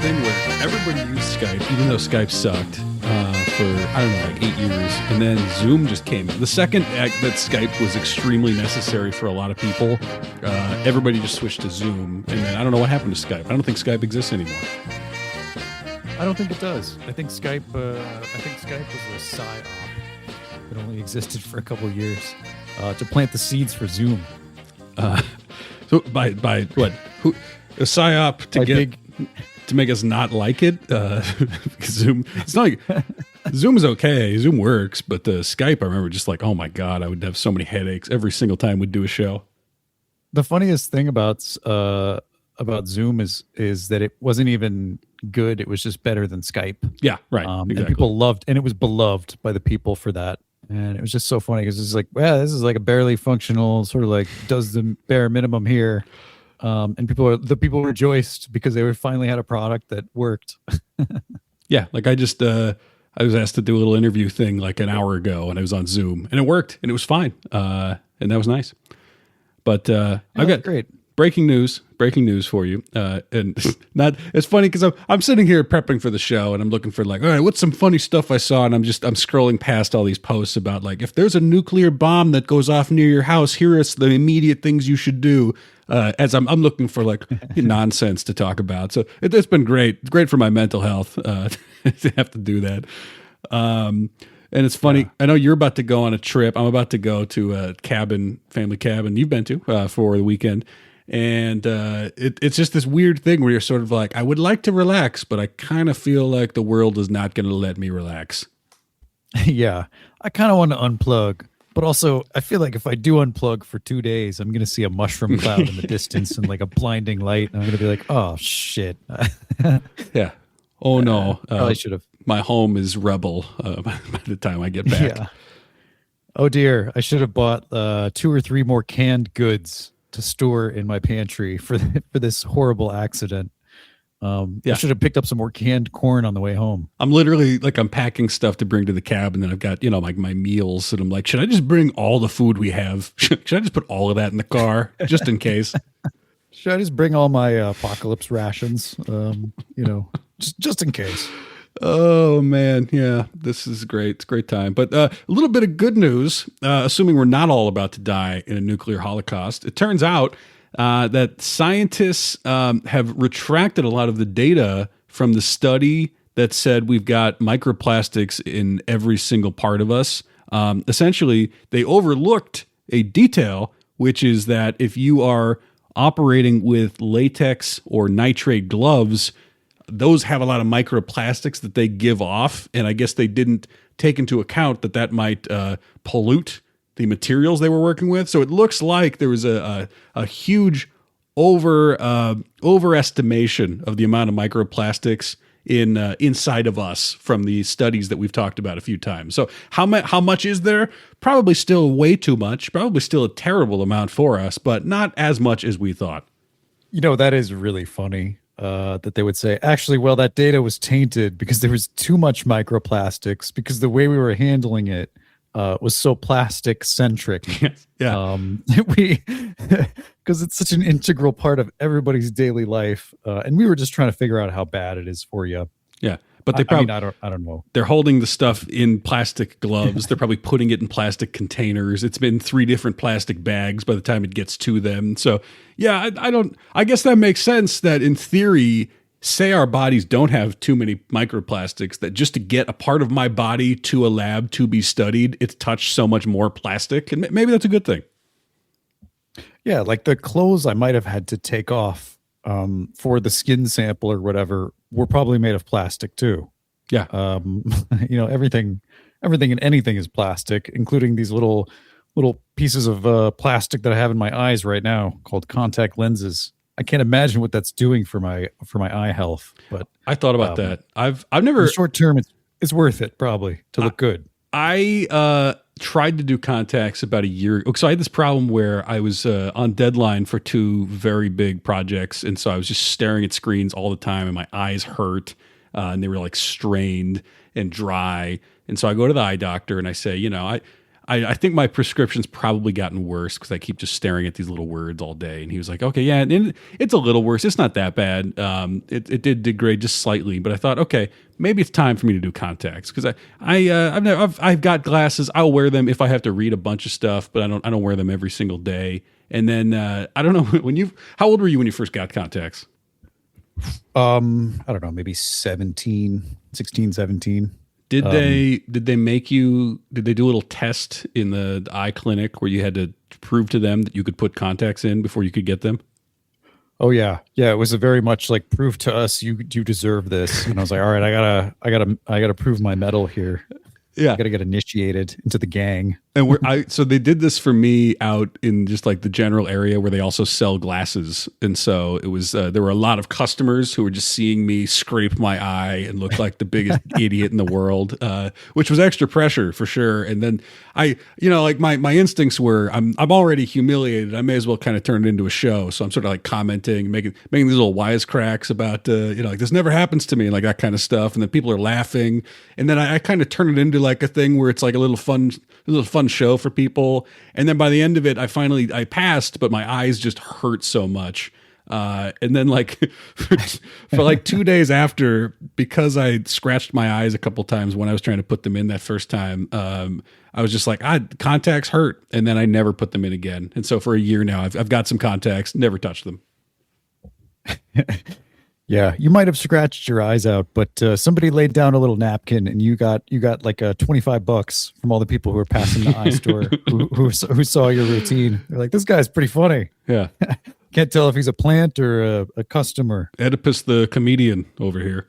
thing where everybody used Skype, even though Skype sucked for, I don't know, like 8 years. And then Zoom just came. The second that Skype was extremely necessary for a lot of people, everybody just switched to Zoom. And then I don't know what happened to Skype. I don't think Skype exists anymore. I don't think it does. I think Skype was a psyop that only existed for a couple of years to plant the seeds for Zoom. So by what? Who? A psyop to make us not like it? Zoom. It's not like Zoom's okay. Zoom works, but the Skype, I remember just like, oh my God, I would have so many headaches every single time we'd do a show. The funniest thing about Zoom is that it wasn't even good. It was just better than Skype. Yeah, right. Exactly. And people loved, and it was beloved by the people for that. And it was just so funny because it's like, well, this is like a barely functional, sort of like does the bare minimum here. And the people rejoiced because they finally had a product that worked. Yeah, like I was asked to do a little interview thing like an hour ago, and I was on Zoom, and it worked, and it was fine, and that was nice. But I've got great breaking news for you, and not. It's funny because I'm sitting here prepping for the show, and I'm looking for like, all right, what's some funny stuff I saw, and I'm scrolling past all these posts about like, if there's a nuclear bomb that goes off near your house, here is the immediate things you should do. As I'm looking for like nonsense to talk about, so it's been great for my mental health to have to do that. And it's funny. Yeah. I know you're about to go on a trip. I'm about to go to a family cabin you've been to for the weekend. And it's just this weird thing where you're sort of like, I would like to relax, but I kind of feel like the world is not going to let me relax. Yeah, I kind of want to unplug. But also, I feel like if I do unplug for 2 days, I'm going to see a mushroom cloud in the distance and like a blinding light. And I'm going to be like, oh, shit. Yeah. Oh, no. Probably should have. My home is rebel by the time I get back. Yeah. Oh, dear. I should have bought 2 or 3 more canned goods to store in my pantry for this horrible accident. I should have picked up some more canned corn on the way home. I'm literally like, I'm packing stuff to bring to the cab, and then I've got, like my meals, and I'm like, should I just bring all the food we have? Should I just put all of that in the car just in case? Should I just bring all my apocalypse rations? Just in case. Oh man, yeah, this is great. It's a great time. But a little bit of good news, assuming we're not all about to die in a nuclear holocaust. It turns out that scientists have retracted a lot of the data from the study that said we've got microplastics in every single part of us. Essentially, they overlooked a detail, which is that if you are operating with latex or nitrate gloves, those have a lot of microplastics that they give off. And I guess they didn't take into account that might pollute the materials they were working with. So it looks like there was a huge overestimation of the amount of microplastics inside of us from the studies that we've talked about a few times. So how much is there? Probably still way too much, probably still a terrible amount for us, but not as much as we thought. That is really funny. That they would say, actually, well, that data was tainted because there was too much microplastics because the way we were handling it was so plastic centric. Yeah. Because it's such an integral part of everybody's daily life. And we were just trying to figure out how bad it is for you. Yeah. But they probably, I don't know. They're holding the stuff in plastic gloves. They're probably putting it in plastic containers. It's been 3 different plastic bags by the time it gets to them. So yeah, I guess that makes sense that in theory, say our bodies don't have too many microplastics, that just to get a part of my body to a lab to be studied, it's touched so much more plastic. And maybe that's a good thing. Yeah. Like the clothes I might have had to take off for the skin sample or whatever were probably made of plastic too. Yeah. Everything and anything is plastic, including these little pieces of plastic that I have in my eyes right now called contact lenses. I can't imagine what that's doing for my eye health. But I thought about that. I've never, in the short term, it's worth it probably to look good. I tried to do contacts about a year ago. So I had this problem where I was on deadline for 2 very big projects. And so I was just staring at screens all the time and my eyes hurt and they were like strained and dry. And so I go to the eye doctor and I say, I think my prescription's probably gotten worse because I keep just staring at these little words all day. And he was like, okay, yeah, and it's a little worse. It's not that bad. It did degrade just slightly, but I thought, okay, maybe it's time for me to do contacts because I've got glasses. I'll wear them if I have to read a bunch of stuff, but I don't wear them every single day. And then I don't know how old were you when you first got contacts? I don't know, maybe 16, 17. Did they do a little test in the eye clinic where you had to prove to them that you could put contacts in before you could get them? Oh yeah. Yeah. It was a very much like prove to us you deserve this. And I was like, all right, I gotta prove my mettle here. Yeah. I gotta get initiated into the gang. And so they did this for me out in just like the general area where they also sell glasses. And so it was, there were a lot of customers who were just seeing me scrape my eye and look like the biggest idiot in the world, which was extra pressure for sure. And then my instincts were, I'm already humiliated. I may as well kind of turn it into a show. So I'm sort of like commenting, making these little wisecracks about, like this never happens to me, like that kind of stuff. And then people are laughing. And then I kind of turn it into like a thing where it's like a little fun show for people. And then by the end of it, I passed, but my eyes just hurt so much. And then like for like 2 days after, because I scratched my eyes a couple times when I was trying to put them in that first time, I was just like, contacts hurt. And then I never put them in again. And so for a year now, I've got some contacts, never touched them. Yeah, you might have scratched your eyes out, but somebody laid down a little napkin, and you got like $25 from all the people who were passing the eye store who saw your routine. They're like, this guy's pretty funny. Yeah, can't tell if he's a plant or a customer. Oedipus the comedian over here.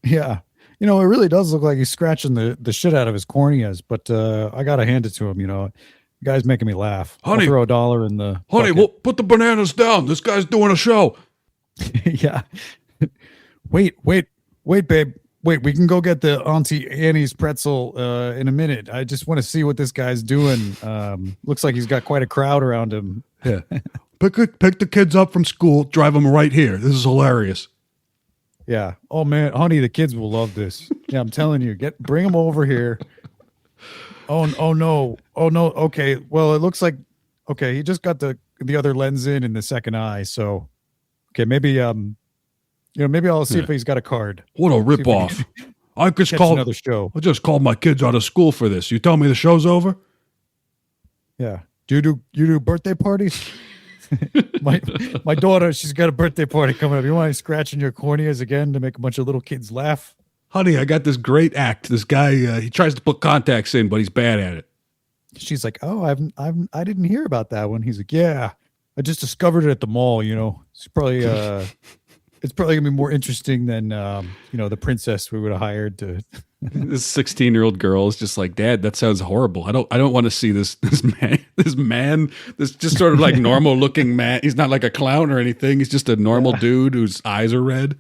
Yeah, it really does look like he's scratching the shit out of his corneas, but I gotta hand it to him. The guy's making me laugh. Honey, I'll throw $1 in the honey. bucket. Well, put the bananas down. This guy's doing a show. Yeah. Wait, babe. Wait, we can go get the Auntie Annie's pretzel in a minute. I just want to see what this guy's doing. Looks like he's got quite a crowd around him. Yeah. Pick the kids up from school, drive them right here. This is hilarious. Yeah. Oh man, honey, the kids will love this. Yeah, I'm telling you. Bring them over here. Oh no. Okay. Well, it looks like he just got the other lens in the second eye, so okay, maybe maybe I'll see if he's got a card. What a ripoff! I just called another show. I just called my kids out of school for this. You tell me the show's over? Yeah. Do you do birthday parties? my daughter, she's got a birthday party coming up. You want to scratch in your corneas again to make a bunch of little kids laugh? Honey, I got this great act. This guy, he tries to put contacts in, but he's bad at it. She's like, oh, I didn't hear about that one. He's like, yeah. I just discovered it at the mall. It's probably gonna be more interesting than the princess we would have hired to. This 16-year-old girl is just like, Dad, that sounds horrible. I don't want to see this man, this just sort of like normal looking man. He's not like a clown or anything. He's just a normal dude whose eyes are red.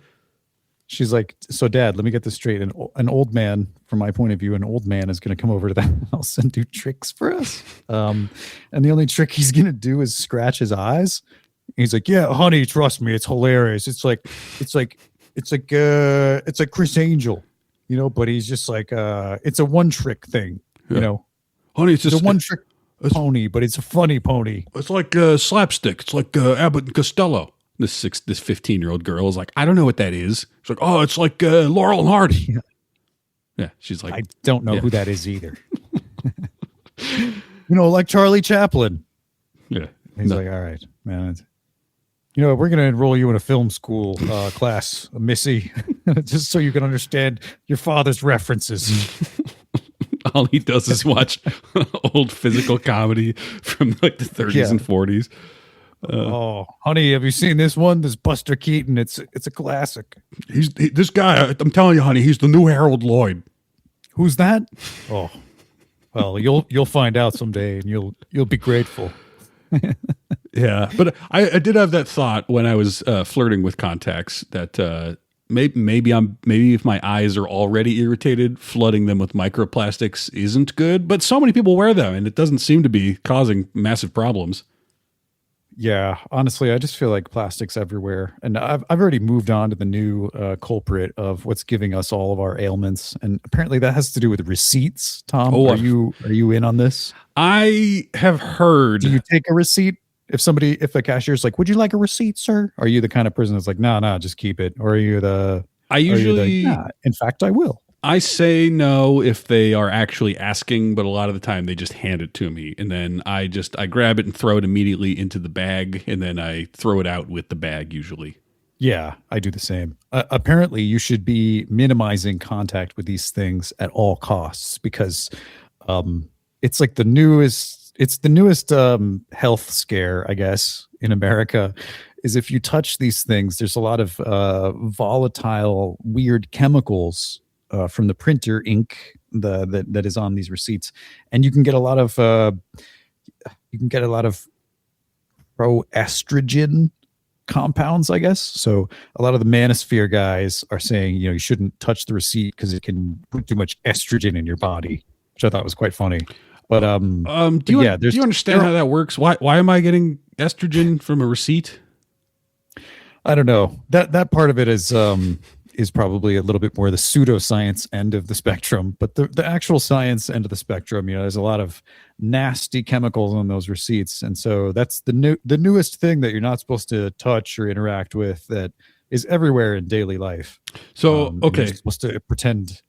She's like, so Dad, let me get this straight. An old man, from my point of view, an old man is going to come over to the house and do tricks for us. And the only trick he's going to do is scratch his eyes. He's like, yeah, honey, trust me, it's hilarious. It's like Chris Angel, but he's just like, it's a one trick thing, Honey, it's just a one trick pony, but it's a funny pony. It's like slapstick. It's like Abbott and Costello. This 15-year-old girl is like, I don't know what that is. She's like, oh, it's like Laurel and Hardy. Yeah, she's like, I don't know who that is either. Like Charlie Chaplin. Yeah, he's like, all right, man. We're going to enroll you in a film school class, Missy, just so you can understand your father's references. All he does is watch old physical comedy from like the 30s and 40s. Honey, have you seen this one? This Buster Keaton. It's a classic. This guy. I'm telling you, honey, he's the new Harold Lloyd. Who's that? Oh, well, you'll find out someday, and you'll be grateful. Yeah, but I did have that thought when I was flirting with contacts that maybe if my eyes are already irritated, flooding them with microplastics isn't good. But so many people wear them, and it doesn't seem to be causing massive problems. Yeah, honestly, I just feel like plastic's everywhere, and I've already moved on to the new culprit of what's giving us all of our ailments, and apparently that has to do with receipts. Tom, Oh, are you in on this? I have Do you heard. take a receipt if the cashier's like, "Would you like a receipt, sir?" Are you the kind of person that's like, "No, no, just keep it," or I are you the usually yeah? In fact, I will. I say no if they are actually asking, but a lot of the time they just hand it to me, and then I grab it and throw it immediately into the bag, and then I throw it out with the bag usually. Yeah, I do the same. Apparently, you should be minimizing contact with these things at all costs because it's like the newest. It's the newest health scare, I guess, in America. Is if you touch these things, there's a lot of volatile, weird chemicals from the printer ink that is on these receipts, and you can get a lot of proestrogen compounds, I guess. So a lot of the manosphere guys are saying, you shouldn't touch the receipt because it can put too much estrogen in your body, which I thought was quite funny. But Do you understand how that works? Why am I getting estrogen from a receipt? I don't know. That part of it is probably a little bit more the pseudoscience end of the spectrum, but the actual science end of the spectrum, there's a lot of nasty chemicals on those receipts, and so that's the newest thing that you're not supposed to touch or interact with that is everywhere in daily life. So And okay, you're just supposed to pretend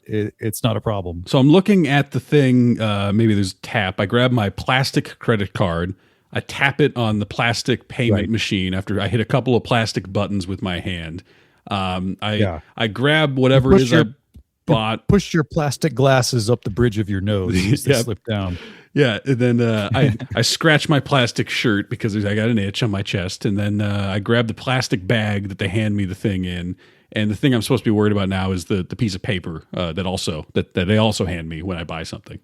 it's not a problem. so I'm looking at the thing. Maybe there's a tap. I grab my plastic credit card. I tap it on the plastic payment Right. machine after I hit a couple of plastic buttons with my hand. I Yeah. I grab whatever it Push is your I bought. push your plastic glasses up the bridge of your nose as they Yep. slip down. Yeah, and then I scratch my plastic shirt because I got an itch on my chest, and then I grab the plastic bag that they hand me the thing in. And the thing I'm supposed to be worried about now is the piece of paper that they also hand me when I buy something.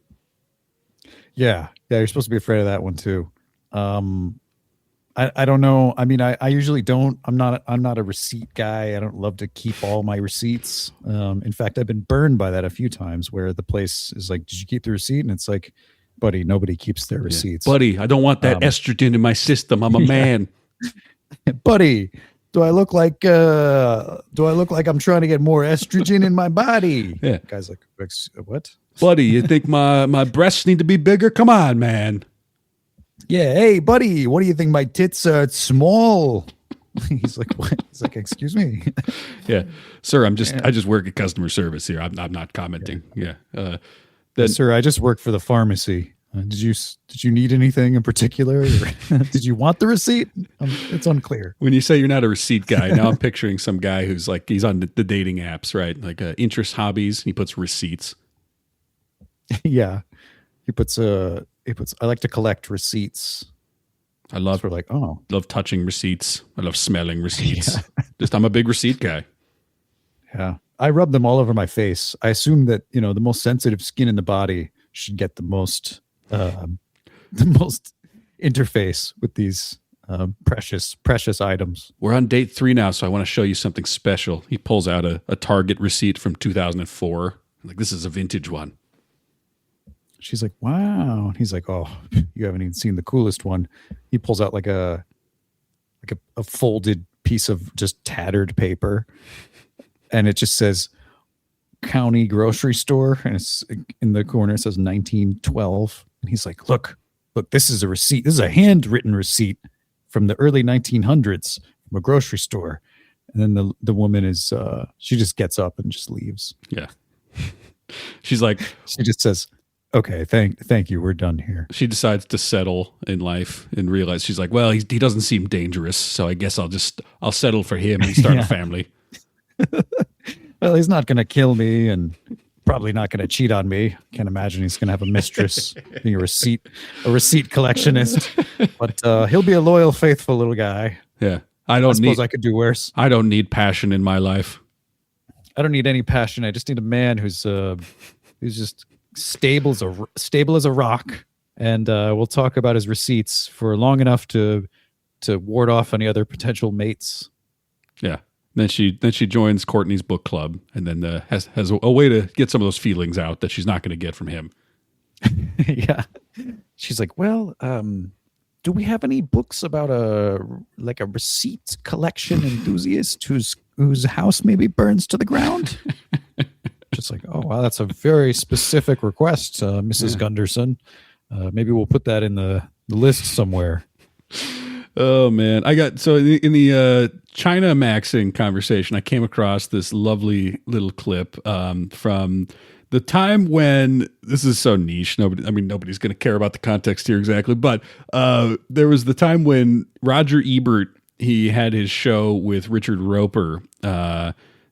Yeah, you're supposed to be afraid of that one too. Um, I don't know. I mean, I usually don't. I'm not a receipt guy. I don't love to keep all my receipts. In fact, I've been burned by that a few times where the place is like, "Did you keep the receipt?" And it's like, "Buddy, nobody keeps their Yeah. receipts." Buddy, I don't want that estrogen in my system. I'm a man. Buddy, do I look like I'm trying to get more estrogen in my body? Yeah. Guy's like, "What?" Buddy, you think my breasts need to be bigger? Come on, man. Yeah, hey, buddy, what do you think? My tits are small. He's like, what? He's like, excuse me. Yeah, sir, I just work at customer service here. I'm not commenting. Yeah. Then Sir, I just work for the pharmacy. Did you need anything in particular? Or did you want the receipt? It's unclear. when you say you're not a receipt guy, now I'm picturing some guy who's like he's on the dating apps, right? Like interest hobbies. He puts receipts. Yeah, he puts. I like to collect receipts. I love So we're like, oh, love touching receipts. I love smelling receipts. Just I'm a big receipt guy. yeah. I rub them all over my face. I assume that the most sensitive skin in the body should get the most interface with these precious items. We're on date 3 now, so I want to show you something special. He pulls out a Target receipt from 2004. Like, this is a vintage one. She's like, wow. And he's like, oh, you haven't even seen the coolest one. He pulls out like a folded piece of just tattered paper, and it just says county grocery store, and it's in the corner. It says 1912. And he's like, look, this is a receipt. This is a handwritten receipt from the early 1900s from a grocery store. And then the woman is she just gets up and just leaves. Yeah. She's like, She just says, okay, thank you, we're done here. she decides to settle in life and realize she's like, well, he doesn't seem dangerous, so I guess I'll settle for him and start a family. Well, he's not going to kill me and probably not going to cheat on me. Can't imagine he's going to have a mistress, being a receipt collectionist. But he'll be a loyal, faithful little guy. Yeah. I suppose I could do worse. I don't need passion in my life. I don't need any passion. I just need a man who's just stable as a rock, and we'll talk about his receipts for long enough to ward off any other potential mates. Yeah. Then she joins Courtney's book club, and then has a way to get some of those feelings out that she's not going to get from him. Yeah, she's like, well, do we have any books about a receipt collection enthusiast whose house maybe burns to the ground? Just like, oh wow, that's a very specific request, Mrs. Gunderson. Maybe we'll put that in the list somewhere. Oh man, I got so in the China maxing conversation, I came across this lovely little clip from the time when this is so niche. Nobody's going to care about the context here exactly, but there was the time when Roger Ebert, he had his show with Richard Roeper.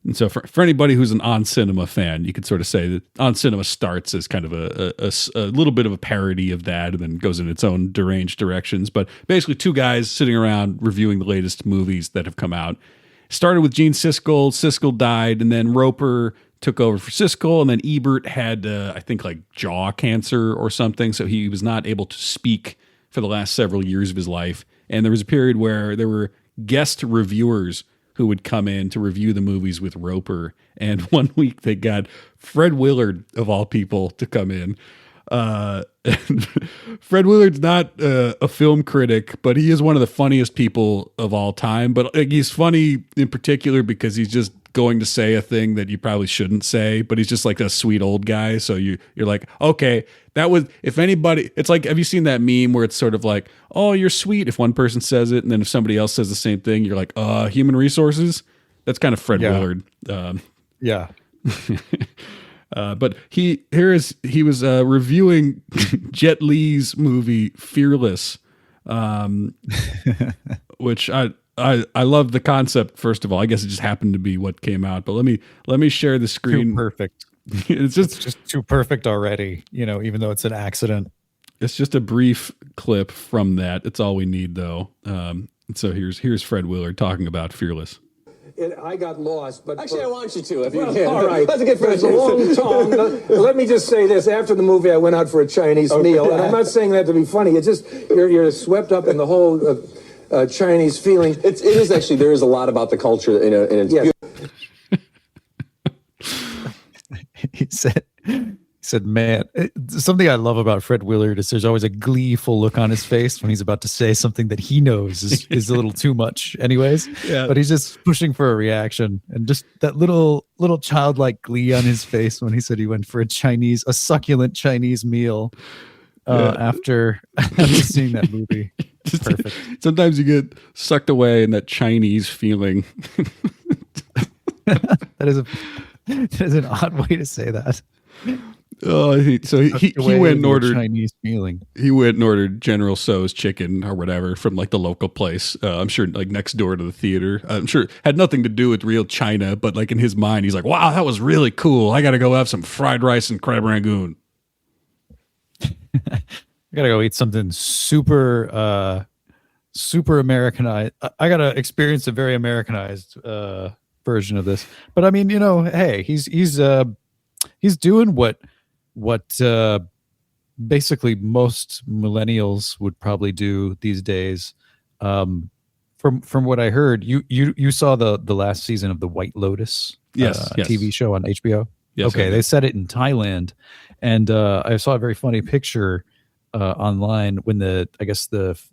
And so for anybody who's an On Cinema fan, you could sort of say that On Cinema starts as kind of a little bit of a parody of that and then goes in its own deranged directions. But basically two guys sitting around reviewing the latest movies that have come out. Started with Gene Siskel. Siskel died, and then Roper took over for Siskel, and then Ebert had, I think, like jaw cancer or something, so he was not able to speak for the last several years of his life. And there was a period where there were guest reviewers who would come in to review the movies with Roper. And one week they got Fred Willard, of all people, to come in. Fred Willard's not a film critic, but he is one of the funniest people of all time. But he's funny in particular because he's just going to say a thing that you probably shouldn't say, but he's just like a sweet old guy. So you're like, okay, that was, if anybody, it's like, have you seen that meme where it's sort of like, oh, you're sweet if one person says it, and then if somebody else says the same thing, you're like, human resources? That's kind of Fred Willard. Yeah. But he was reviewing Jet Li's movie Fearless, which I love the concept. First of all, I guess it just happened to be what came out. But let me share the screen. Too perfect. It's just too perfect already. Even though it's an accident. It's just a brief clip from that. It's all we need, though. So here's Fred Willard talking about Fearless. I got lost, but actually, I want you to, if you well, can. All right, Let's get it's a long tongue. Let me just say this: after the movie, I went out for a Chinese meal, and I'm not saying that to be funny. It's just you're swept up in the whole Chinese feeling. It is actually, there is a lot about the culture, and it's beautiful. He said, man, something I love about Fred Willard is there's always a gleeful look on his face when he's about to say something that he knows is a little too much anyways. Yeah. But he's just pushing for a reaction, and just that little childlike glee on his face when he said he went for a succulent Chinese meal after seeing that movie. Perfect. Sometimes you get sucked away in that Chinese feeling. That is an odd way to say that. Oh, so he went and ordered Chinese feeling. He went and ordered General Tso's chicken or whatever from like the local place. I'm sure like next door to the theater. I'm sure it had nothing to do with real China, but like in his mind, he's like, "Wow, that was really cool. I got to go have some fried rice and crab rangoon. I got to go eat something super Americanized. I got to experience a very Americanized version of this. But I mean, hey, he's doing what basically most millennials would probably do these days. From what I heard, you saw the last season of the White Lotus TV show on HBO. Yes, okay, they set it in Thailand, and I saw a very funny picture online when the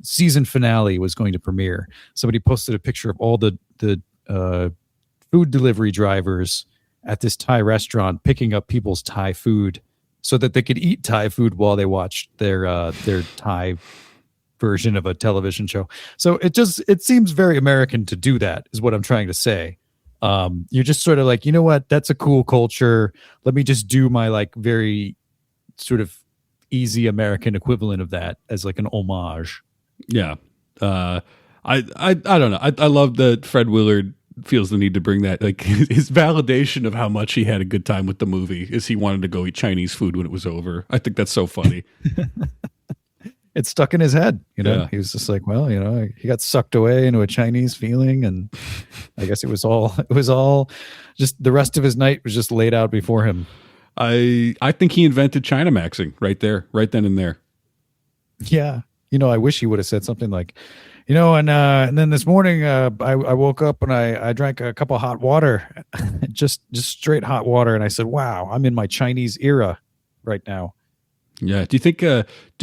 season finale was going to premiere. Somebody posted a picture of all the food delivery drivers at this Thai restaurant picking up people's Thai food so that they could eat Thai food while they watched their Thai version of a television show. So it seems very American to do that, is what I'm trying to say. You're just sort of like, you know what, that's a cool culture. Let me just do my like very sort of easy American equivalent of that as like an homage. Yeah. I don't know. I love that Fred Willard feels the need to bring that, like his validation of how much he had a good time with the movie is he wanted to go eat Chinese food when it was over. I think that's so funny. It stuck in his head, Yeah. He was just like, well, he got sucked away into a Chinese feeling, and I guess it was all just the rest of his night was just laid out before him. I think he invented China maxing right then and there. Yeah. I wish he would have said something like, and then this morning I woke up and I drank a cup of hot water, just straight hot water. And I said, wow, I'm in my Chinese era right now. Yeah. Do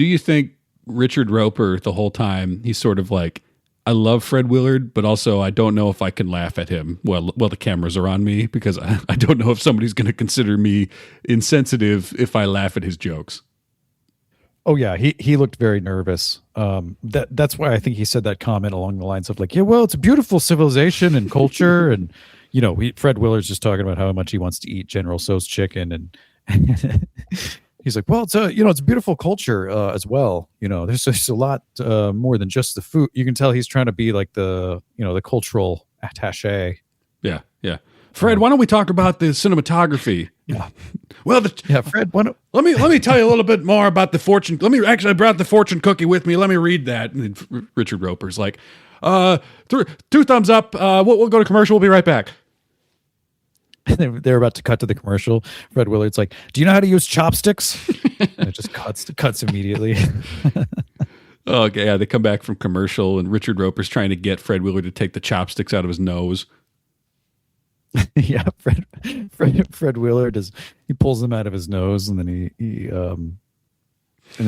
you think Richard Roper the whole time, he's sort of like, I love Fred Willard, but also I don't know if I can laugh at him while the cameras are on me, because I don't know if somebody's going to consider me insensitive if I laugh at his jokes. Oh yeah, he looked very nervous. That's why I think he said that comment along the lines of like, yeah, well, it's a beautiful civilization and culture, and Fred Willard's just talking about how much he wants to eat General Tso's chicken, and he's like, well, it's a beautiful culture as well. There's just a lot more than just the food. You can tell he's trying to be like the cultural attaché. Yeah, yeah. Fred, why don't we talk about the cinematography? Yeah. Well, Fred, let me tell you a little bit more about the fortune. I brought the fortune cookie with me. Let me read that. And then Richard Roper's like, 2 thumbs up. We'll go to commercial. We'll be right back. They're about to cut to the commercial. Fred Willard's like, do you know how to use chopsticks? And it just cuts immediately. Okay, yeah, they come back from commercial, and Richard Roper's trying to get Fred Willard to take the chopsticks out of his nose. Yeah, Fred Willard he pulls them out of his nose, and then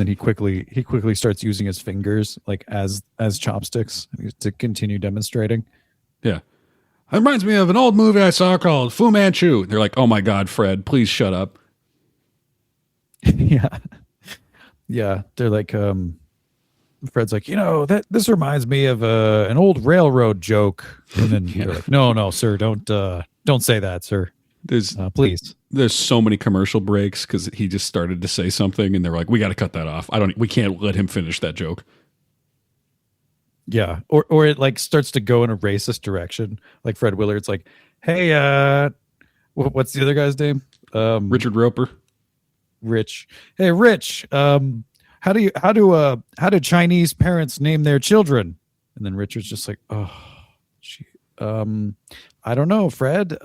he quickly starts using his fingers like as chopsticks to continue demonstrating. Yeah. It reminds me of an old movie I saw called Fu Manchu. They're like, oh my God, Fred, please shut up. Yeah. Yeah. They're like, Fred's like, this reminds me of an old railroad joke. And then they're like, no, sir, don't say that, sir. Please. There's so many commercial breaks because he just started to say something, and they're like, we got to cut that off. We can't let him finish that joke. Yeah, or it like starts to go in a racist direction. Like Fred Willard's like, "Hey, what's the other guy's name? Richard Roper. Rich. Hey, Rich. How do Chinese parents name their children?" And then Richard's just like, "Oh, gee, I don't know, Fred.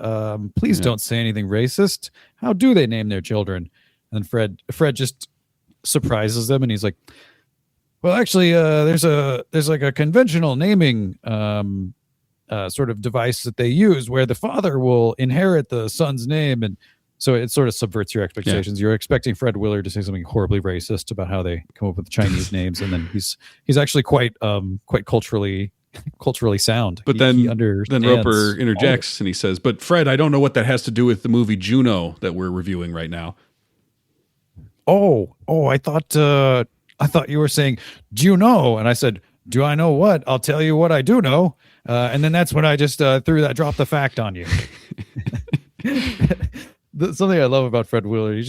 Please don't say anything racist. How do they name their children?" And Fred just surprises them, and he's like, well, actually, there's like a conventional naming sort of device that they use where the father will inherit the son's name, and so it sort of subverts your expectations. Yeah. You're expecting Fred Willard to say something horribly racist about how they come up with Chinese names, and then he's actually quite culturally sound. But then Roper interjects and he says, "But Fred, I don't know what that has to do with the movie Juno that we're reviewing right now." Oh, I thought you were saying, do you know? And I said, do I know what? I'll tell you what I do know. And then that's when I just dropped the fact on you. Something I love about Fred Willard, he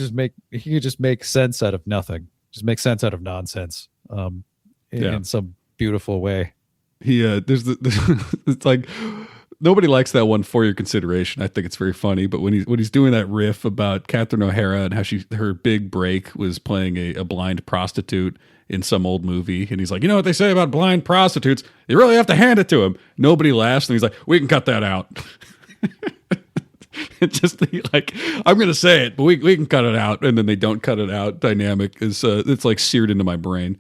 can just make sense out of nothing. Just make sense out of nonsense in some beautiful way. It's like, nobody likes that one For Your Consideration. I think it's very funny, but when he's doing that riff about Catherine O'Hara and how her big break was playing a blind prostitute in some old movie, and he's like, you know what they say about blind prostitutes? You really have to hand it to them. Nobody laughs, and he's like, we can cut that out. It's just like, I'm going to say it, but we can cut it out, and then they don't cut it out. Dynamic is it's like seared into my brain.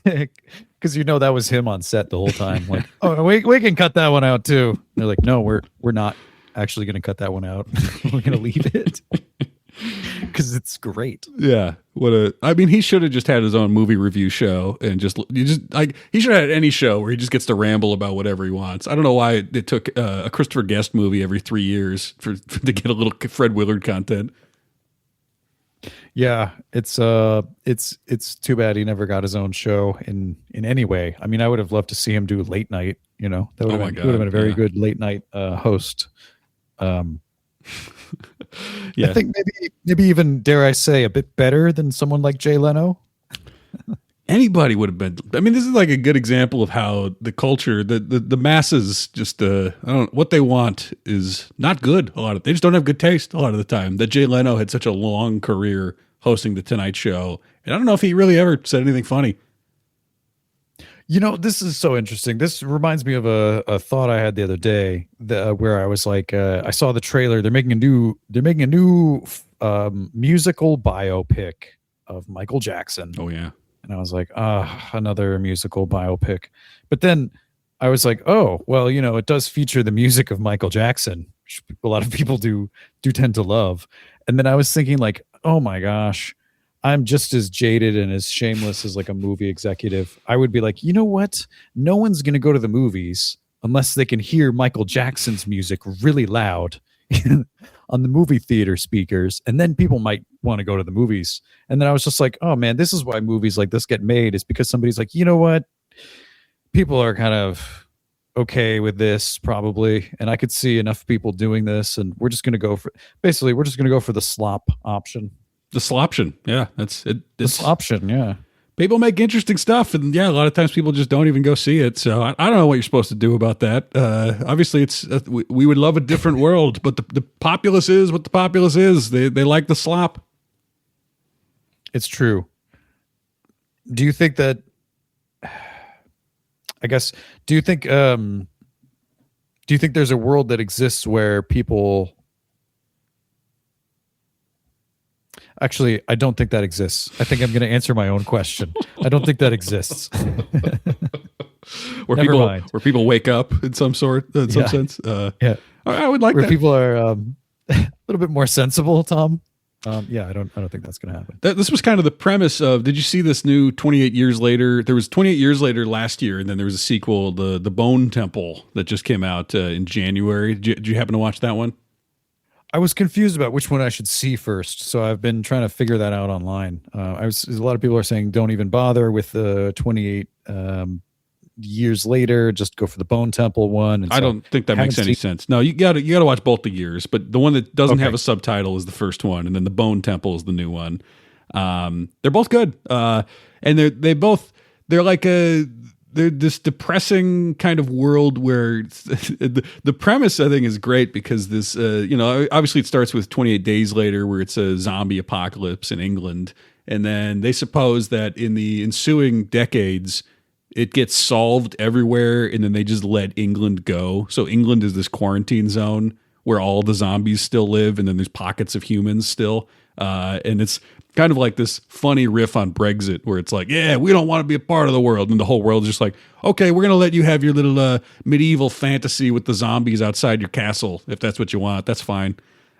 Because that was him on set the whole time. Like, oh, we can cut that one out too. And they're like, no, we're not actually going to cut that one out. We're going to leave it because it's great. Yeah, he should have just had his own movie review show, and he should have had any show where he just gets to ramble about whatever he wants. I don't know why it took a Christopher Guest movie every 3 years to get a little Fred Willard content. Yeah, it's too bad he never got his own show in any way. I mean, I would have loved to see him do late night. That would have been a very good late night host. Yeah, I think maybe even, dare I say, a bit better than someone like Jay Leno. Anybody would have been. I mean, this is like a good example of how the culture, the masses, just what they want is not good. They just don't have good taste a lot of the time. That Jay Leno had such a long career hosting the Tonight Show, and I don't know if he really ever said anything funny. This is so interesting. This reminds me of a thought I had the other day, where I was like, I saw the trailer. They're making a new musical biopic of Michael Jackson. Oh yeah. And I was like, another musical biopic. But then I was like, oh, well, it does feature the music of Michael Jackson, which a lot of people do tend to love. And then I was thinking like, oh my gosh, I'm just as jaded and as shameless as like a movie executive. I would be like, you know what? No one's going to go to the movies unless they can hear Michael Jackson's music really loud on the movie theater speakers. And then people might want to go to the movies. And then I was just like, oh man, this is why movies like this get made, is because somebody's like, you know what? People are kind of okay with this probably. And I could see enough people doing this. And we're just going to go for, basically, we're just going to go for the slop option. The sloption. Yeah, that's it. This option, yeah. People make interesting stuff, and yeah, a lot of times people just don't even go see it. So I don't know what you're supposed to do about that. Obviously, it's we would love a different world, but the populace is what the populace is. They like the slop. It's true. Do you think that? I guess. Do you think there's a world that exists where people? Actually, I don't think that exists. I think I'm going to answer my own question. I don't think that exists. Where people wake up in some sense. Yeah, I would like where that. people are a little bit more sensible, Tom. Yeah, I don't think that's going to happen. This was kind of the premise of. Did you see this new 28 Years Later? There was 28 Years Later last year, and then there was a sequel, the Bone Temple, that just came out in January. Did you happen to watch that one? I was confused about which one I should see first, so I've been trying to figure that out online. A lot of people are saying don't even bother with the 28 years later, just go for the Bone Temple one. And I don't think that makes any sense. No, you got to watch both the years, but the one that doesn't have a subtitle is the first one, and then the Bone Temple is the new one. They're both good, and they're like they're this depressing kind of world where the premise, I think, is great because this, obviously it starts with 28 Days Later, where it's a zombie apocalypse in England. And then they suppose that in the ensuing decades, it gets solved everywhere. And then they just let England go. So England is this quarantine zone where all the zombies still live. And then there's pockets of humans still. And it's kind of like this funny riff on Brexit where it's like, yeah, we don't want to be a part of the world. And the whole world is just like, okay, we're going to let you have your little medieval fantasy with the zombies outside your castle. If that's what you want, that's fine.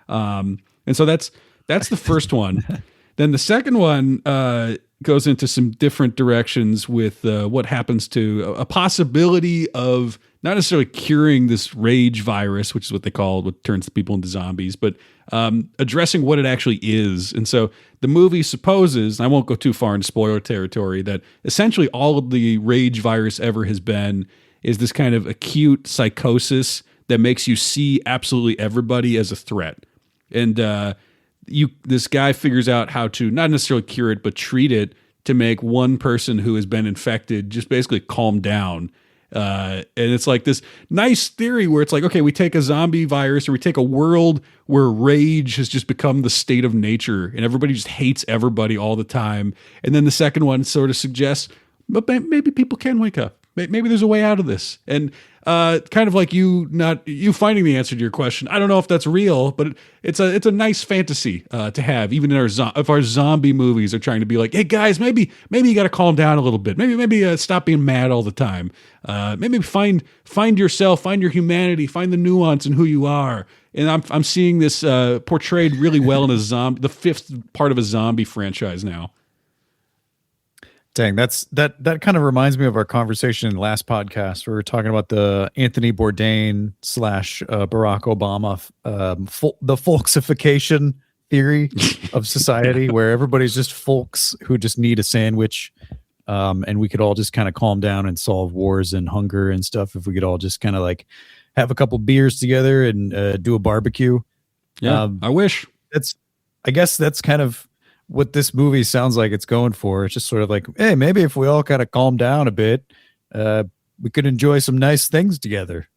And so that's the first one. Then the second one goes into some different directions with what happens to a possibility of not necessarily curing this rage virus, which is what they call it, what turns the people into zombies, but addressing what it actually is. And so the movie supposes, and I won't go too far into spoiler territory, that essentially all of the rage virus ever has been is this kind of acute psychosis that makes you see absolutely everybody as a threat. And this guy figures out how to not necessarily cure it, but treat it to make one person who has been infected just basically calm down. And it's like this nice theory where it's like, okay, we take a zombie virus or we take a world where rage has just become the state of nature and everybody just hates everybody all the time. And then the second one sort of suggests, but maybe people can wake up. Maybe there's a way out of this. And kind of like you finding the answer to your question. I don't know if that's real, but it's a nice fantasy to have, even in if our zombie movies are trying to be like, hey guys, maybe you got to calm down a little bit. Maybe stop being mad all the time. Maybe find yourself, find your humanity, find the nuance in who you are. And I'm seeing this portrayed really well in the fifth part of a zombie franchise now. Dang, that kind of reminds me of our conversation in the last podcast where we were talking about the Anthony Bourdain / Barack Obama, the folksification theory of society, where everybody's just folks who just need a sandwich, and we could all just kind of calm down and solve wars and hunger and stuff if we could all just kind of like have a couple beers together and do a barbecue. Yeah, I wish. I guess that's kind of what this movie sounds like it's going for. It's just sort of like, hey, maybe if we all kind of calm down a bit, we could enjoy some nice things together.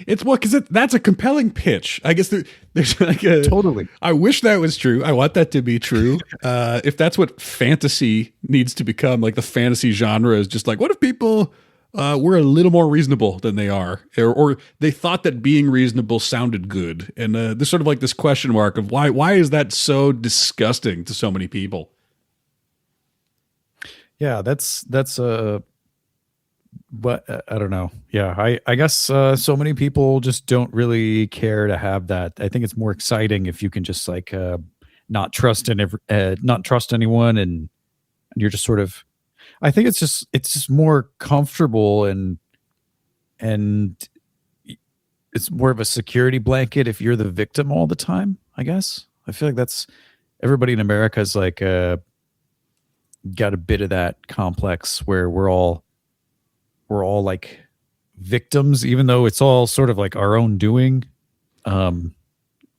It's because that's a compelling pitch. I guess there's like a totally. I wish that was true. I want that to be true. If that's what fantasy needs to become, like the fantasy genre is just like, what if people were a little more reasonable than they are, or they thought that being reasonable sounded good, and there's sort of like this question mark of why is that so disgusting to so many people? Yeah, that's but I don't know. Yeah, I guess so many people just don't really care to have that. I think it's more exciting if you can just like not trust not trust anyone, and you're just sort of. I think it's just more comfortable and it's more of a security blanket if you're the victim all the time. I guess I feel like that's everybody in America is like got a bit of that complex where we're all like victims, even though it's all sort of like our own doing.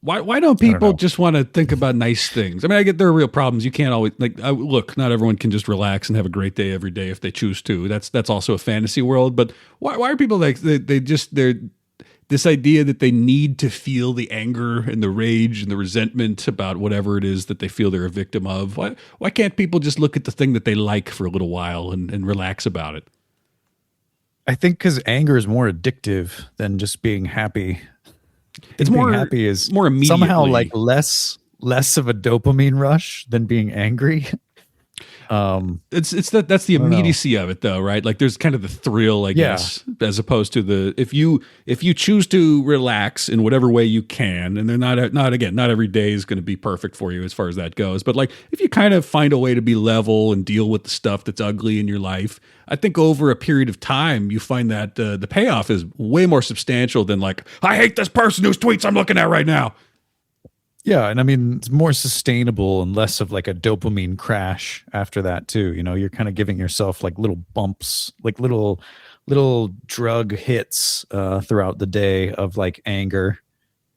Why don't people just want to think about nice things? I mean, I get there are real problems. You can't always look. Not everyone can just relax and have a great day every day if they choose to. That's also a fantasy world. But why are people like they're this idea that they need to feel the anger and the rage and the resentment about whatever it is that they feel they're a victim of? Why can't people just look at the thing that they like for a little while and relax about it? I think because anger is more addictive than just being happy. It's more happy is more immediately. Somehow like less of a dopamine rush than being angry. That's the immediacy of it though, right? Like there's kind of the thrill, I guess, as opposed to if you choose to relax in whatever way you can, and they're not every day is going to be perfect for you as far as that goes, but like if you kind of find a way to be level and deal with the stuff that's ugly in your life, I think over a period of time you find that the payoff is way more substantial than like, I hate this person whose tweets I'm looking at right now. Yeah, and I mean it's more sustainable and less of like a dopamine crash after that too. You know, you're kind of giving yourself like little bumps, like little drug hits throughout the day of like anger.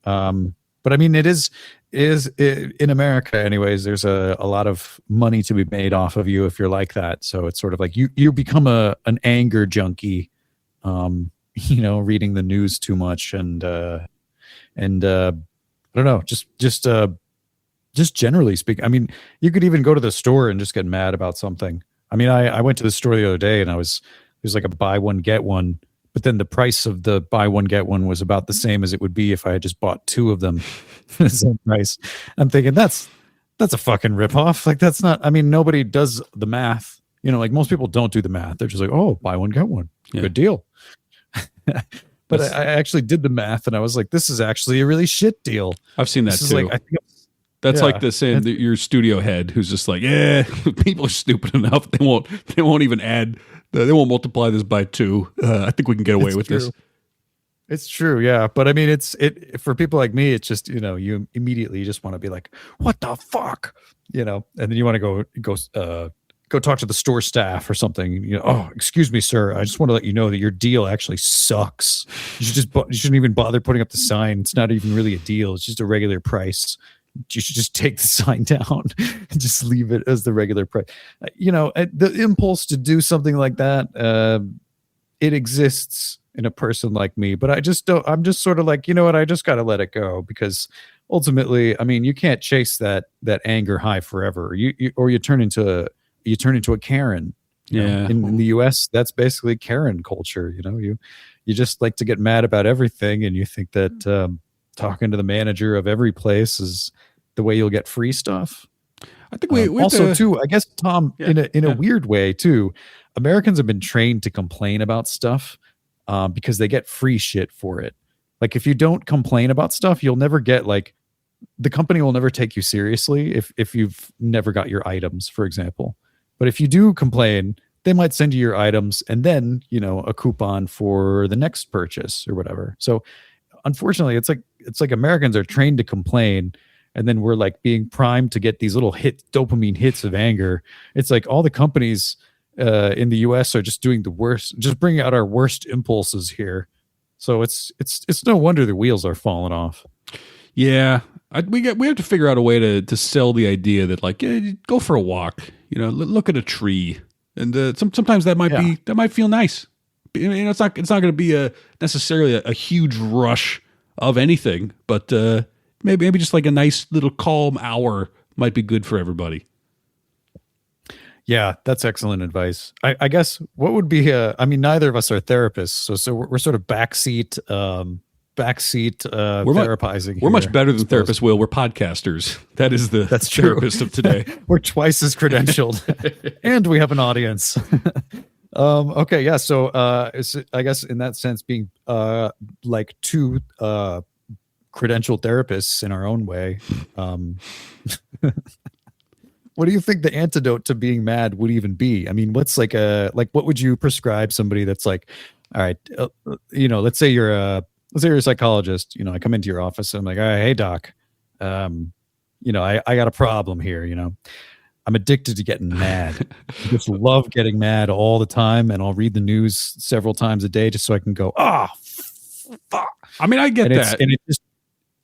But I mean, it is in America, anyways. There's a lot of money to be made off of you if you're like that. So it's sort of like you become an anger junkie. You know, reading the news too much and I don't know, just generally speaking. I mean, you could even go to the store and just get mad about something. I mean, I went to the store the other day and there's like a buy one, get one, but then the price of the buy one, get one was about the same as it would be if I had just bought two of them for the same price. I'm thinking that's a fucking ripoff. Like that's not, I mean, nobody does the math, you know, like most people don't do the math. They're just like, oh, buy one, get one. Yeah. Good deal. But I actually did the math, and I was like, "This is actually a really shit deal." I've seen that too. Like, that's like the saying that your studio head, who's just like, "Yeah, people are stupid enough. They won't even add. They won't multiply this by 2. I think we can get away with this." It's true, yeah. But I mean, it for people like me, it's just, you know, you immediately just want to be like, "What the fuck," you know, and then you want to go talk to the store staff or something. You know, oh, excuse me, sir. I just want to let you know that your deal actually sucks. You shouldn't even bother putting up the sign. It's not even really a deal. It's just a regular price. You should just take the sign down and just leave it as the regular price. You know, the impulse to do something like that, it exists in a person like me, but I just don't. I'm just sort of like, you know what? I just got to let it go because ultimately, I mean, you can't chase that anger high forever. You turn into a Karen. Yeah. In the US, that's basically Karen culture. You know, you just like to get mad about everything, and you think that talking to the manager of every place is the way you'll get free stuff. I think we also too, I guess, Tom, in a weird way too, Americans have been trained to complain about stuff because they get free shit for it. Like if you don't complain about stuff, you'll never get like, the company will never take you seriously if you've never got your items, for example. But if you do complain, they might send you your items and then, you know, a coupon for the next purchase or whatever. So unfortunately, it's like Americans are trained to complain, and then we're like being primed to get these little dopamine hits of anger. It's like all the companies in the US are just doing the worst, just bringing out our worst impulses here. So it's no wonder the wheels are falling off. Yeah. We have to figure out a way to sell the idea that like, yeah, go for a walk, you know, look at a tree, and sometimes that might feel nice. You know, it's not going to be necessarily a huge rush of anything, but maybe just like a nice little calm hour might be good for everybody. Yeah, that's excellent advice. I guess what would be I mean, neither of us are therapists, so we're sort of backseat therapizing. We're much better than therapists, Will. We're podcasters. That is that's therapist of today. We're twice as credentialed, and we have an audience. Okay, yeah. So I guess in that sense, being like two credentialed therapists in our own way. What do you think the antidote to being mad would even be? I mean, what's what would you prescribe somebody that's like, all right, let's say you're a psychologist, I come into your office and I'm like, all right, hey doc, I got a problem here. I'm addicted to getting mad. I just love getting mad all the time. And I'll read the news several times a day just so I can go, fuck. I mean, I get that. And it just,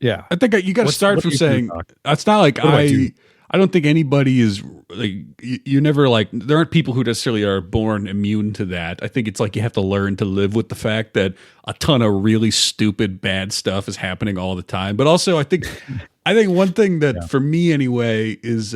yeah. I think you got to start from saying, it's not like I don't think anybody is like, you never like, there aren't people who necessarily are born immune to that. I think it's like you have to learn to live with the fact that a ton of really stupid, bad stuff is happening all the time. But also I think one thing that for me anyway is,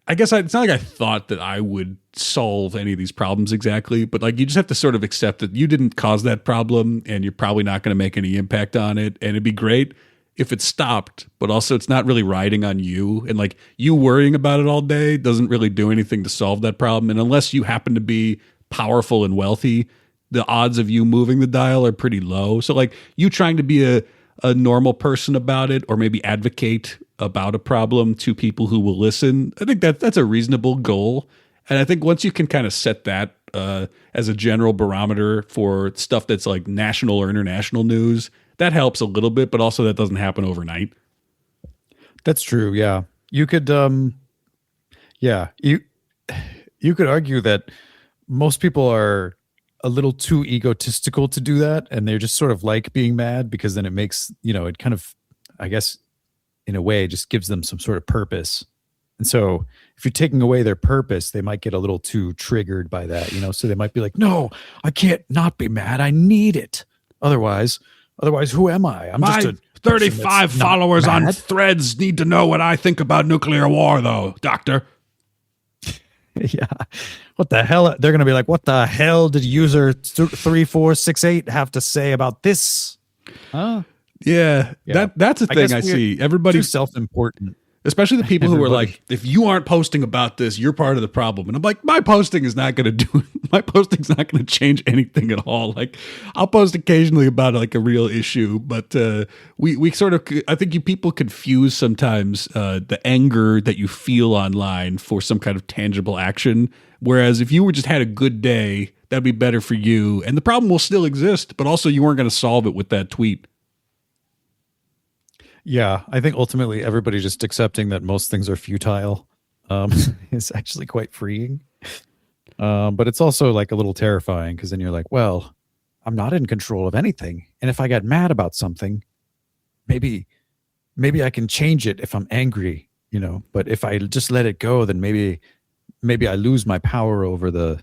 I guess it's not like I thought that I would solve any of these problems exactly, but like you just have to sort of accept that you didn't cause that problem and you're probably not going to make any impact on it. And it'd be great if it stopped, but also it's not really riding on you. And like you worrying about it all day doesn't really do anything to solve that problem. And unless you happen to be powerful and wealthy, the odds of you moving the dial are pretty low. So like you trying to be a normal person about it, or maybe advocate about a problem to people who will listen, I think that's a reasonable goal. And I think once you can kind of set that as a general barometer for stuff that's like national or international news, that helps a little bit, but also that doesn't happen overnight. That's true. Yeah. You could, you could argue that most people are a little too egotistical to do that. And they're just sort of like being mad because then it makes, it kind of, I guess, in a way, just gives them some sort of purpose. And so if you're taking away their purpose, they might get a little too triggered by that, so they might be like, no, I can't not be mad. I need it. Otherwise, who am I? I'm My just 35 followers on Threads need to know what I think about nuclear war, though, doctor. Yeah. What the hell? They're going to be like, what the hell did user 3468 have to say about this? Huh? Yeah. That's a thing I see. Everybody's too self-important. Especially the people who are like, if you aren't posting about this, you're part of the problem. And I'm like, my posting's not going to change anything at all. Like, I'll post occasionally about like a real issue, but we sort of, I think people confuse sometimes the anger that you feel online for some kind of tangible action. Whereas if you were just had a good day, that'd be better for you. And the problem will still exist, but also you weren't going to solve it with that tweet. Yeah, I think ultimately everybody just accepting that most things are futile is actually quite freeing. But it's also like a little terrifying because then you're like, well, I'm not in control of anything. And if I get mad about something, maybe I can change it if I'm angry, but if I just let it go, then maybe I lose my power over the,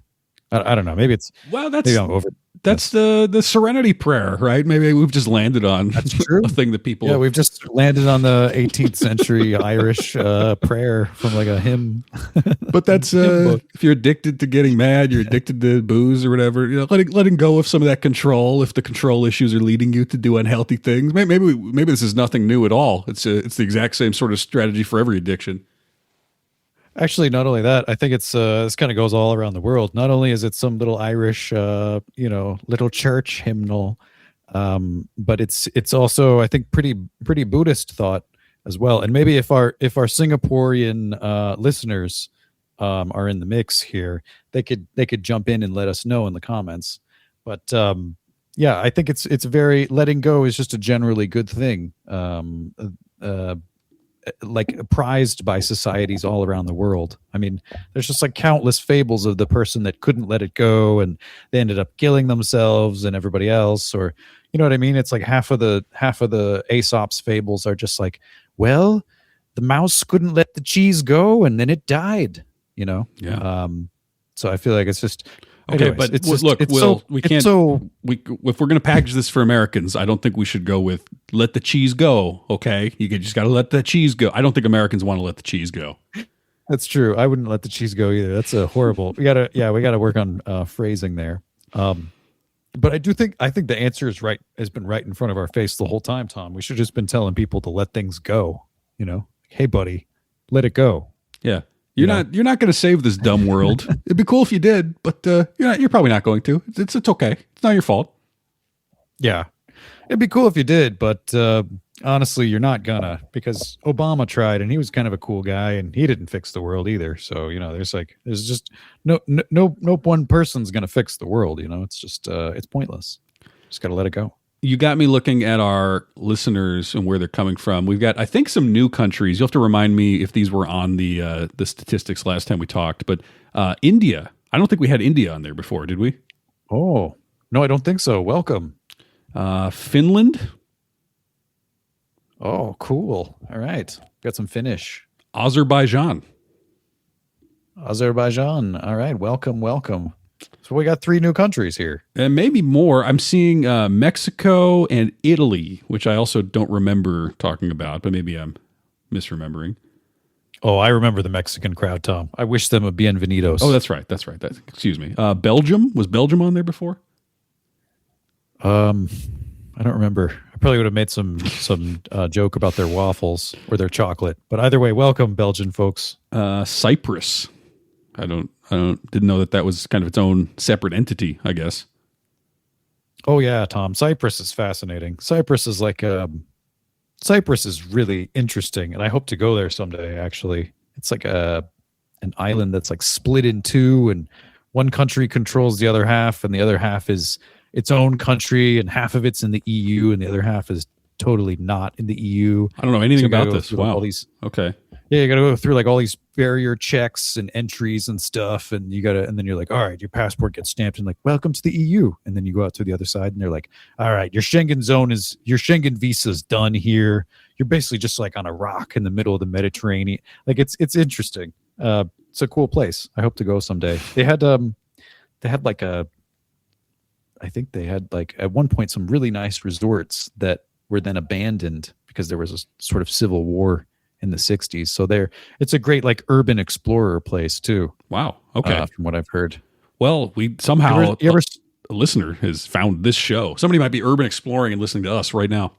I don't know. Maybe it's, well, that's the serenity prayer, right? Maybe we've just landed on that's true. A thing that people. Yeah, we've just landed on the 18th century Irish prayer from like a hymn. But that's if you're addicted to getting mad, you're addicted to booze or whatever. Letting go of some of that control. If the control issues are leading you to do unhealthy things, maybe this is nothing new at all. It's the exact same sort of strategy for every addiction. Actually, not only that, I think it's this kind of goes all around the world. Not only is it some little Irish, little church hymnal, but it's also, I think, pretty Buddhist thought as well. And maybe if our Singaporean listeners are in the mix here, they could jump in and let us know in the comments. But yeah, I think it's very, letting go is just a generally good thing. Like prized by societies all around the world. I mean, there's just like countless fables of the person that couldn't let it go and they ended up killing themselves and everybody else, or you know what I mean? It's like half of the Aesop's fables are just like, well, the mouse couldn't let the cheese go and then it died, Yeah. So I feel like it's just okay. Anyways, but it's just, look, it's Will, so, we can't. If we're going to package this for Americans, I don't think we should go with "let the cheese go." Okay, you just got to let the cheese go. I don't think Americans want to let the cheese go. That's true. I wouldn't let the cheese go either. That's a horrible. We gotta work on phrasing there. But I think the answer has been right in front of our face the whole time, Tom. We should have just been telling people to let things go. Hey, buddy, let it go. Yeah. You're not going to save this dumb world. It'd be cool if you did, but you're probably not going to. It's okay. It's not your fault. Yeah. It'd be cool if you did, but honestly, you're not gonna, because Obama tried and he was kind of a cool guy and he didn't fix the world either. So, there's just no one person's gonna fix the world. It's just it's pointless. Just gotta let it go. You got me looking at our listeners and where they're coming from. We've got, I think, some new countries. You'll have to remind me if these were on the statistics last time we talked. But India, I don't think we had India on there before, did we? Oh, no, I don't think so. Welcome. Finland. Oh, cool. All right. Got some Finnish. Azerbaijan. All right. Welcome. So we got 3 new countries here. And maybe more. I'm seeing Mexico and Italy, which I also don't remember talking about, but maybe I'm misremembering. Oh, I remember the Mexican crowd, Tom. I wish them a bienvenidos. Oh, that's right. Excuse me. Belgium. Was Belgium on there before? I don't remember. I probably would have made some joke about their waffles or their chocolate. But either way, welcome, Belgian folks. Cyprus. I didn't know that was kind of its own separate entity, I guess. Oh yeah, Tom. Cyprus is fascinating. Cyprus is really interesting, and I hope to go there someday. Actually, it's like an island that's like split in two, and one country controls the other half, and the other half is its own country, and half of it's in the EU, and the other half is totally not in the EU. I don't know anything about this. Wow. Okay. Yeah, you got to go through like all these barrier checks and entries and stuff, and then you're like, all right, your passport gets stamped and like, welcome to the EU, and then you go out to the other side, and they're like, all right, your Schengen visa's done here. You're basically just like on a rock in the middle of the Mediterranean. Like it's interesting. It's a cool place. I hope to go someday. They had at one point some really nice resorts that were then abandoned because there was a sort of civil war in the 60s. So it's a great like urban explorer place too. Wow. Okay. From what I've heard. Well, we somehow a listener has found this show. Somebody might be urban exploring and listening to us right now.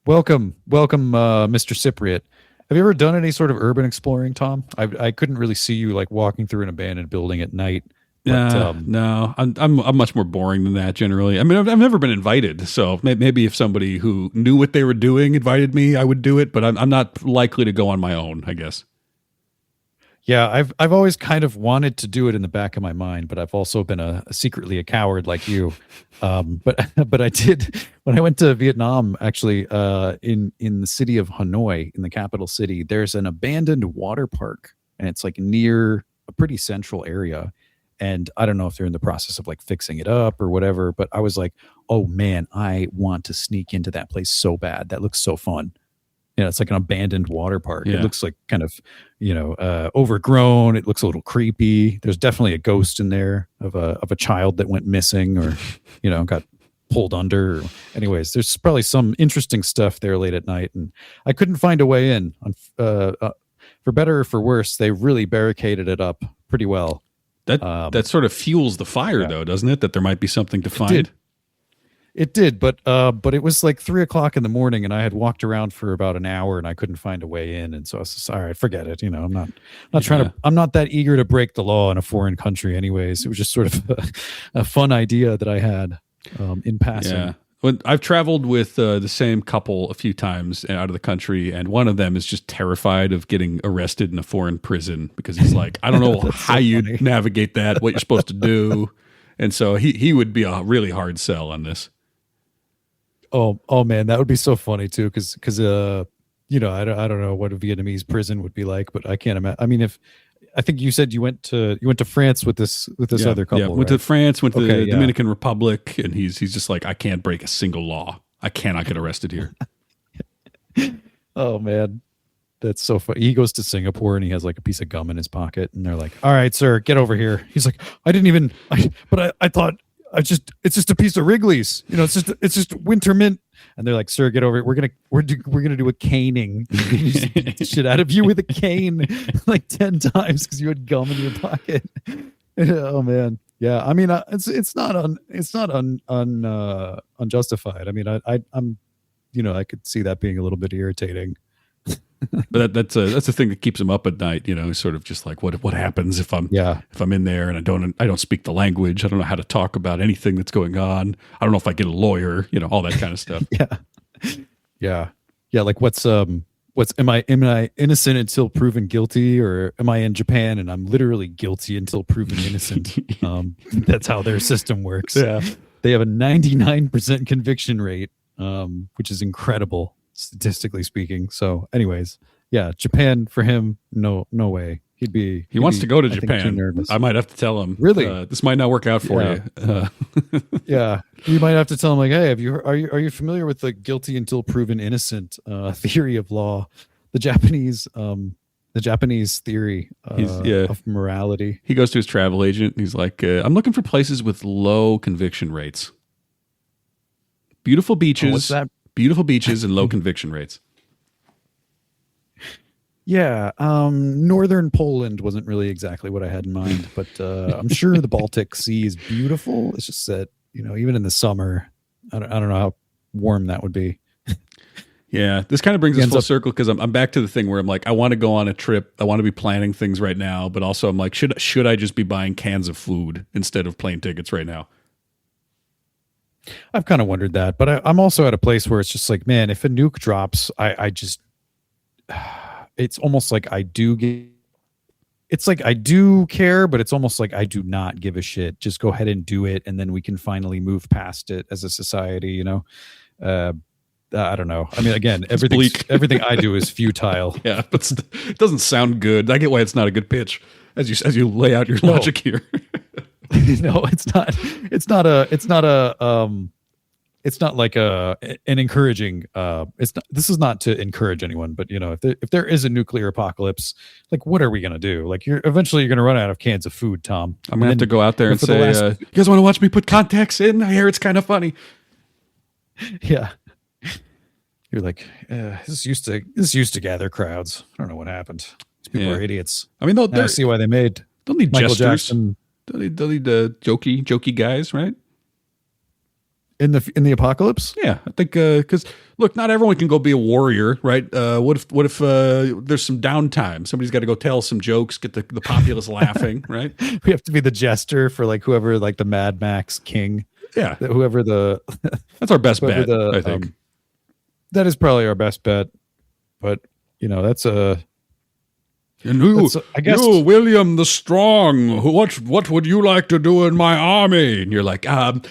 Welcome, Mr. Cypriot. Have you ever done any sort of urban exploring, Tom? I couldn't really see you like walking through an abandoned building at night. But, no, I'm much more boring than that generally. I mean, I've never been invited, so maybe if somebody who knew what they were doing invited me, I would do it. But I'm not likely to go on my own, I guess. Yeah, I've always kind of wanted to do it in the back of my mind, but I've also been secretly a coward like you. But I did when I went to Vietnam. Actually, in the city of Hanoi, in the capital city, there's an abandoned water park, and it's like near a pretty central area. And I don't know if they're in the process of like fixing it up or whatever, but I was like, oh man, I want to sneak into that place so bad. That looks so fun. It's like an abandoned water park. Yeah. It looks like kind of, overgrown. It looks a little creepy. There's definitely a ghost in there of a child that went missing or, got pulled under. Anyways, there's probably some interesting stuff there late at night, and I couldn't find a way in. For better or for worse, they really barricaded it up pretty well. That sort of fuels the fire, though, doesn't it? That there might be something to find. It did, but it was like 3:00 in the morning, and I had walked around for about an hour, and I couldn't find a way in, and so I was just, all right, forget it. I'm not that eager to break the law in a foreign country, anyways. It was just sort of a fun idea that I had in passing. Yeah. When I've traveled with the same couple a few times out of the country, and one of them is just terrified of getting arrested in a foreign prison because he's like, I don't know how you navigate that, what you're supposed to do. And so he would be a really hard sell on this. Oh man, that would be so funny too, because I don't know what a Vietnamese prison would be like, but I can't imagine. I mean, I think you said you went to France with this other couple. Yeah, went to France, went to the Dominican Republic, and he's just like, I can't break a single law. I cannot get arrested here. Oh man, that's so funny. He goes to Singapore and he has like a piece of gum in his pocket, and they're like, "All right, sir, get over here." He's like, "I didn't even. I thought it's just a piece of Wrigley's. It's just winter mint." And they're like, "Sir, get over it. We're gonna do a caning. Shit out of you with a cane like 10 times because you had gum in your pocket." Oh man, yeah. I mean, it's not unjustified. I mean, I'm I could see that being a little bit irritating. But that's the thing that keeps him up at night. He's sort of just like, what happens if I'm in there and I don't speak the language. I don't know how to talk about anything that's going on. I don't know if I get a lawyer. All that kind of stuff. Yeah. Like what's am I innocent until proven guilty, or am I in Japan and I'm literally guilty until proven innocent? That's how their system works. Yeah. They have a 99% conviction rate, which is incredible statistically speaking. So anyways, yeah, Japan for him, no way. He wants to go to I think, Japan. too nervous. I might have to tell him. Really? This might not work out for you. Yeah, you might have to tell him like, hey, are you familiar with the guilty until proven innocent theory of law, the Japanese theory of morality? He goes to his travel agent and he's like, I'm looking for places with low conviction rates. Beautiful beaches. What's that? Beautiful beaches and low conviction rates. Yeah, northern Poland wasn't really exactly what I had in mind, but I'm sure the Baltic Sea is beautiful. It's just that, even in the summer, I don't know how warm that would be. Yeah, this kind of brings us full circle because I'm back to the thing where I'm like, I want to go on a trip. I want to be planning things right now, but also I'm like, should I just be buying cans of food instead of plane tickets right now? I've kind of wondered that, but I'm also at a place where it's just like, man, if a nuke drops, I just, it's almost like I do care, but it's almost like I do not give a shit. Just go ahead and do it. And then we can finally move past it as a society, I don't know. I mean, again, everything I do is futile. Yeah, but it doesn't sound good. I get why it's not a good pitch as you lay out your logic here. No, it's not. It's not like an encouraging. This is not to encourage anyone, but if there is a nuclear apocalypse, like what are we gonna do? Like you're gonna run out of cans of food, Tom. I'm gonna have to go out there and say, "You guys want to watch me put contacts in? I hear it's kind of funny." Yeah. You're like, this used to gather crowds. I don't know what happened. These people are idiots. I mean, I see why they made. They'll need Michael jesters. Jackson. They'll need jokey guys, right? In the apocalypse? Yeah, I think because look, not everyone can go be a warrior, right? What if there's some downtime? Somebody's got to go tell some jokes, get the populace laughing, right? We have to be the jester for like whoever, like the Mad Max king. Yeah, whoever the that's our best bet. I think that is probably our best bet, but that's a. And I guess you, William the Strong, what would you like to do in my army? And you're like, I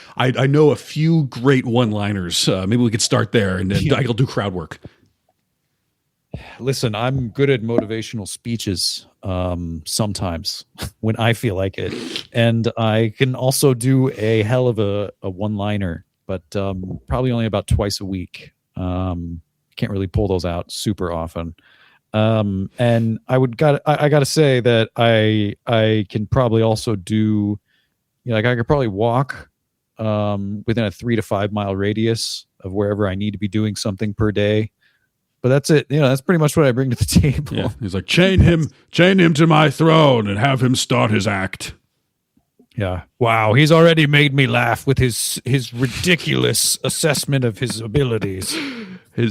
know a few great one-liners. Maybe we could start there, and then I'll do crowd work. Listen, I'm good at motivational speeches sometimes when I feel like it. And I can also do a hell of a one-liner, but probably only about twice a week. Can't really pull those out super often. And I gotta say that I can probably also do, I could probably walk within a 3 to 5 mile radius of wherever I need to be doing something per day. But that's it. That's pretty much what I bring to the table. Yeah. He's like, chain him to my throne and have him start his act. Yeah. Wow. He's already made me laugh with his ridiculous assessment of his abilities.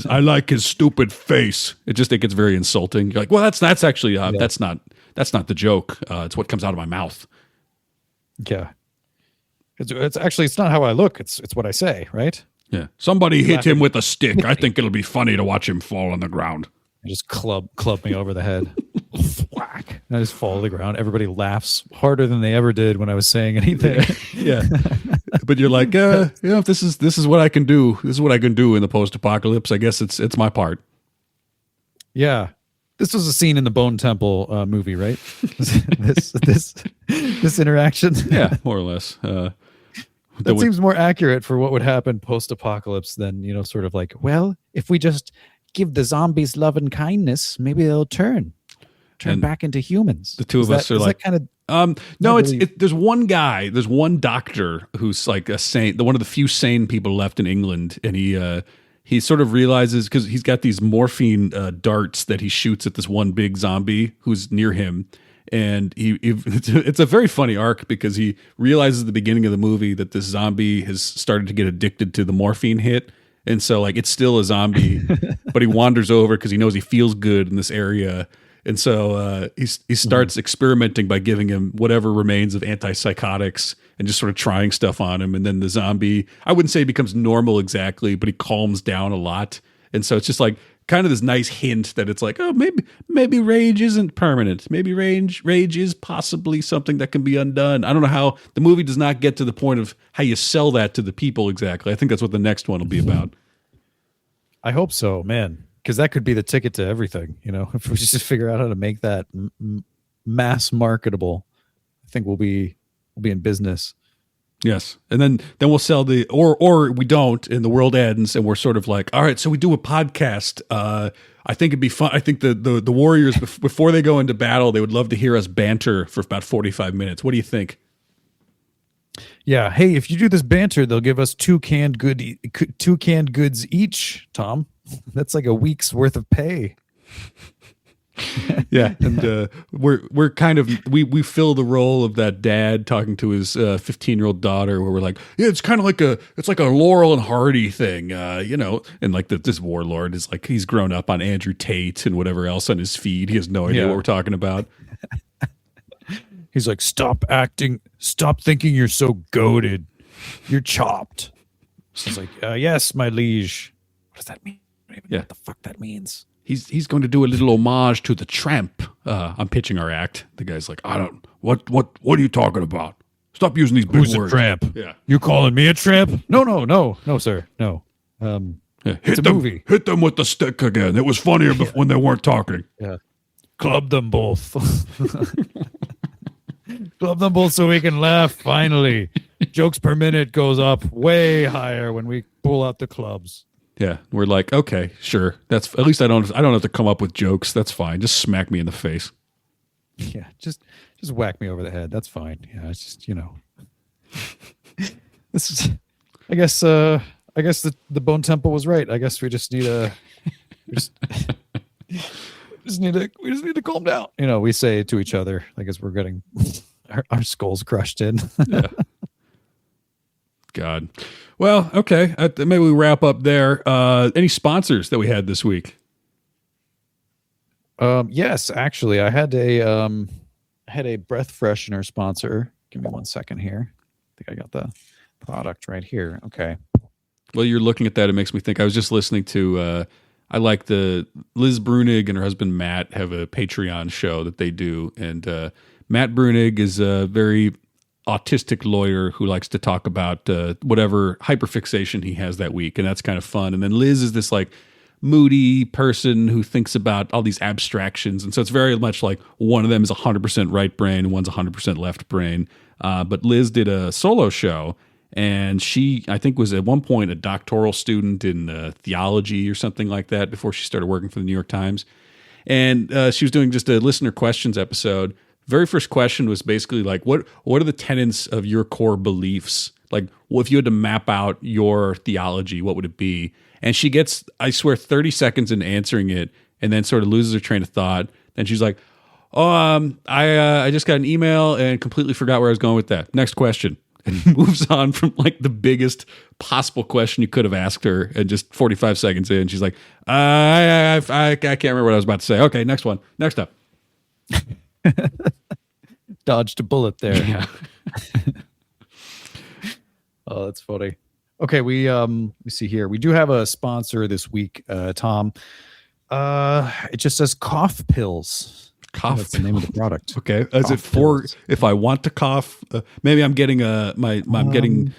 I like his stupid face. It gets very insulting. You're like, well, that's actually that's not the joke. It's what comes out of my mouth. Yeah. It's not how I look. It's what I say, right? Yeah. Somebody hit him with a stick. I think it'll be funny to watch him fall on the ground. And just club me over the head. Whack. And I just fall to the ground. Everybody laughs harder than they ever did when I was saying anything. Yeah. But you're like, if this is what I can do. This is what I can do in the post-apocalypse. I guess it's my part. Yeah. This was a scene in the Bone Temple movie, right? this interaction. Yeah, more or less. That seems more accurate for what would happen post-apocalypse than, sort of like, well, if we just give the zombies love and kindness, maybe they'll turn back into humans. The two of us are like, kind of. No, there's one guy, there's one doctor who's like a saint, one of the few sane people left in England, and he sort of realizes, because he's got these morphine darts that he shoots at this one big zombie who's near him. And it's a very funny arc because he realizes at the beginning of the movie that this zombie has started to get addicted to the morphine hit. And so like it's still a zombie, but he wanders over because he knows he feels good in this area. And so he starts experimenting by giving him whatever remains of antipsychotics and just sort of trying stuff on him. And then the zombie, I wouldn't say he becomes normal exactly, but he calms down a lot. And so it's just like kind of this nice hint that it's like, oh, maybe rage isn't permanent. Maybe rage is possibly something that can be undone. I don't know how the movie does not get to the point of how you sell that to the people exactly. I think that's what the next one will be about. I hope so, man. Because that could be the ticket to everything, if we just figure out how to make that mass marketable, I think we'll be in business. Yes, and then we'll sell or we don't, and the world ends, and we're sort of like, all right, so we do a podcast. I think it'd be fun. I think the warriors before they go into battle, they would love to hear us banter for about 45 minutes. What do you think? Yeah. Hey, if you do this banter, they'll give us two canned goods each, Tom. That's like a week's worth of pay. Yeah, and we're kind of we fill the role of that dad talking to his 15-year-old daughter, where we're like, yeah, it's kind of like a Laurel and Hardy thing, and like this warlord is like he's grown up on Andrew Tate and whatever else on his feed. He has no idea what we're talking about. He's like, stop thinking you're so goated, you're chopped. She's like, yes, my liege. What does that mean? What the fuck that means? He's going to do a little homage to the tramp. I'm pitching our act. The guy's like, I don't. What are you talking about? Stop using these big words. Who's a tramp? Yeah, you calling me a tramp? No, sir, no. It's a movie. Hit them with the stick again. It was funnier when they weren't talking. Yeah, club them both. Club them both so we can laugh. Finally, jokes per minute goes up way higher when we pull out the clubs. Yeah, we're like, okay, sure. That's at least I don't have to come up with jokes. That's fine. Just smack me in the face. Yeah, just whack me over the head. That's fine. Yeah, it's just this is. I guess the Bone Temple was right. I guess we just need we just need to calm down. We say to each other, I guess we're getting our skulls crushed in. Yeah. God. Well, okay. Maybe we wrap up there. Any sponsors that we had this week? Yes, actually, I had a breath freshener sponsor. Give me 1 second here. I think I got the product right here. Okay. Well, you're looking at that. It makes me think. I was just listening to. I like the Liz Brunig and her husband Matt have a Patreon show that they do, and Matt Brunig is a very autistic lawyer who likes to talk about whatever hyperfixation he has that week, and that's kind of fun. And then Liz is this like moody person who thinks about all these abstractions, and so it's very much like one of them is 100% right brain and one's 100% left brain. But Liz did a solo show, and she, I think, was at one point a doctoral student in theology or something like that before she started working for the New York Times. And she was doing just a listener questions episode. Very first question was basically like, what are the tenets of your core beliefs? Like, well, if you had to map out your theology, what would it be? And she gets, I swear, 30 seconds in answering it, and then sort of loses her train of thought. Then she's like, I just got an email and completely forgot where I was going with that. Next question. And moves on from like the biggest possible question you could have asked her, and just 45 seconds in, she's like, I can't remember what I was about to say. Okay, next one. Next up. Dodged a bullet there. Yeah. Oh, that's funny. Okay, let me see here. We do have a sponsor this week, Tom. It just says cough pills. That's the name of the product. Okay, is it for if I want to cough? Maybe I'm getting I'm getting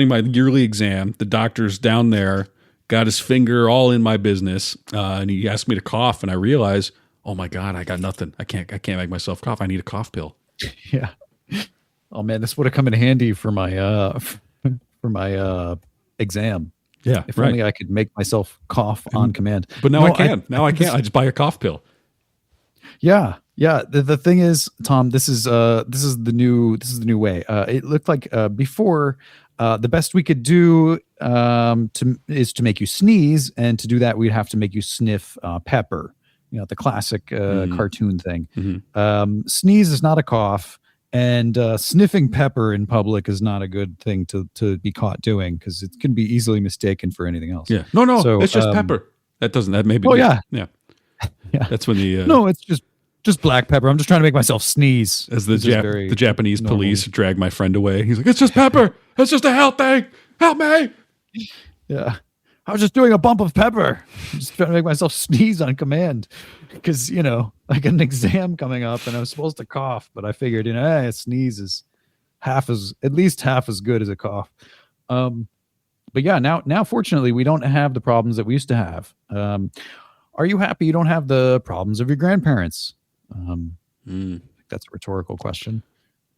my yearly exam. The doctor's down there, got his finger all in my business, and he asked me to cough, and I realize, oh my God, I got nothing. I can't make myself cough. I need a cough pill. Yeah. Oh man, this would have come in handy for my exam. Yeah, if only I could make myself cough on command. But now I can. Now I can't. I just buy a cough pill. Yeah. The thing is, Tom, this is the new way. It looked like before the best we could do is to make you sneeze, and to do that we'd have to make you sniff pepper. The classic cartoon thing. Mm-hmm. Sneeze is not a cough. And sniffing pepper in public is not a good thing to be caught doing because it can be easily mistaken for anything else. Yeah. No, So, it's just pepper. That maybe. Oh, yeah. Yeah. Yeah. That's when the No, it's just black pepper. I'm just trying to make myself sneeze. as the It's just very the Japanese normal. police drag my friend away. He's like, "It's just pepper. It's just a health thing. Help me." Yeah. I was just doing a bump of pepper. I'm just trying to make myself sneeze on command because, I got an exam coming up and I was supposed to cough, but I figured, a sneeze is at least half as good as a cough. But yeah, now fortunately we don't have the problems that we used to have. Are you happy you don't have the problems of your grandparents? That's a rhetorical question.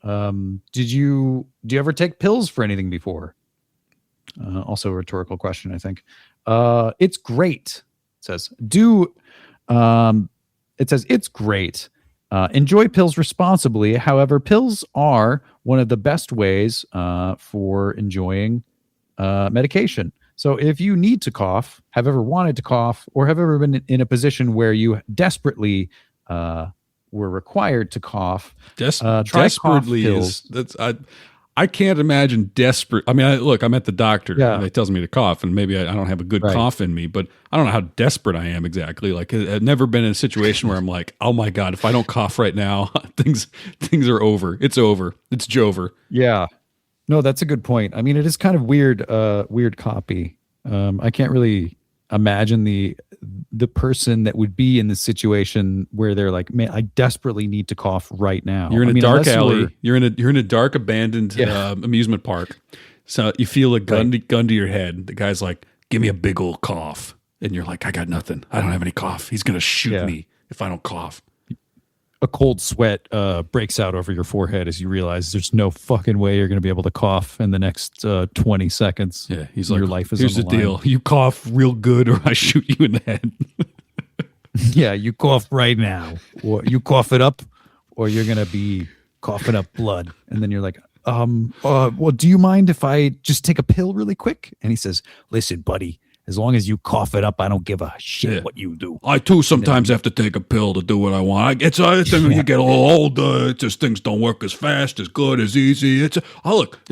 Do you ever take pills for anything before? Also a rhetorical question, I think. It's great. It says, it's great. Enjoy pills responsibly. However, pills are one of the best ways for enjoying medication. So if you need to cough, have ever wanted to cough, or have ever been in a position where you desperately were required to cough, try desperately cough pills. I can't imagine desperate. I mean, look, I'm at the doctor and they tells me to cough, and maybe I don't have a good cough in me, but I don't know how desperate I am exactly. Like, I've never been in a situation where I'm like, oh my God, if I don't cough right now, things are over. It's over. It's Jover. Yeah. No, that's a good point. I mean, it is kind of weird copy. I can't really imagine the person that would be in this situation where they're like, man, I desperately need to cough right now. You're in a dark alley. You're in a dark abandoned amusement park. So you feel a gun to your head. The guy's like, give me a big old cough. And you're like, I got nothing. I don't have any cough. He's going to shoot me if I don't cough. A cold sweat breaks out over your forehead as you realize there's no fucking way you're going to be able to cough in the next 20 seconds. Yeah, he's your like, life is here's on the line. deal. You cough real good or I shoot you in the head. Yeah, you cough right now. Or you cough it up or you're going to be coughing up blood. And then you're like, well, do you mind if I just take a pill really quick? And he says, listen, buddy, as long as you cough it up, I don't give a shit what you do. I too sometimes have to take a pill to do what I want. I think when you get a little older, just things don't work as fast, as good, as easy. There's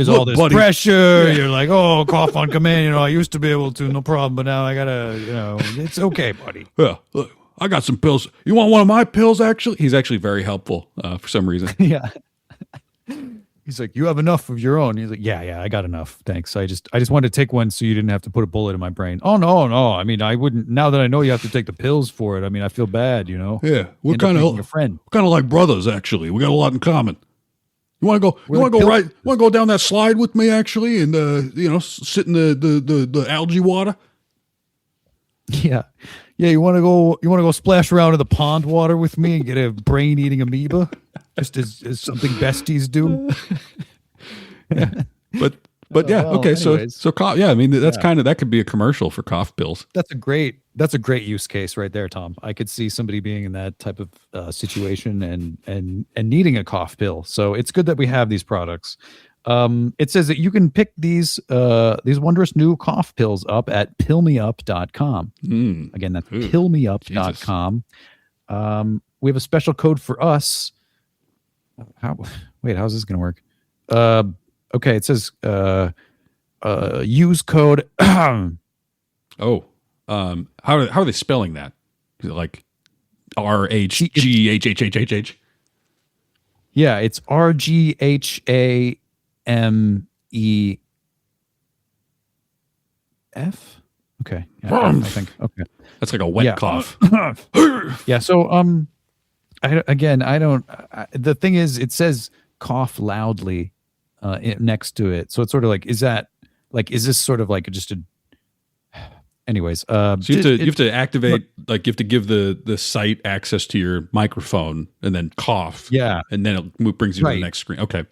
all this pressure. You're like, oh, cough on command. I used to be able to, no problem, but now I gotta, it's okay, buddy. Yeah, look, I got some pills. You want one of my pills? Actually, he's actually very helpful for some reason. Yeah. He's like, you have enough of your own. He's like, yeah, I got enough. Thanks. I just wanted to take one so you didn't have to put a bullet in my brain. Oh, no. I mean, I wouldn't, now that I know you have to take the pills for it. I mean, I feel bad, Yeah. We're kind of a friend. We're kind of like brothers, actually. We got a lot in common. You want to go, you want to go down that slide with me, actually, and, sit in the algae water? Yeah. Yeah. You want to go splash around in the pond water with me and get a brain eating amoeba? Just as something besties do. Yeah. But yeah, okay. Anyways. So cough. Yeah, I mean that's kind of that could be a commercial for cough pills. That's a great use case right there, Tom. I could see somebody being in that type of situation and needing a cough pill. So it's good that we have these products. It says that you can pick these wondrous new cough pills up at pillmeup.com. Again, that's pillmeup.com. We have a special code for us. How's this going to work? Okay, it says use code. How are they spelling that? Is it like RHGHHHHH? Yeah, it's RGHAMEF. Okay, yeah, I think okay. That's like a wet cough. Yeah. So the thing is, it says cough loudly next to it. So it's sort of like, is this sort of like just a, anyways. So you have to activate, like you have to give the site access to your microphone and then cough. Yeah. And then it brings you to the next screen. Okay.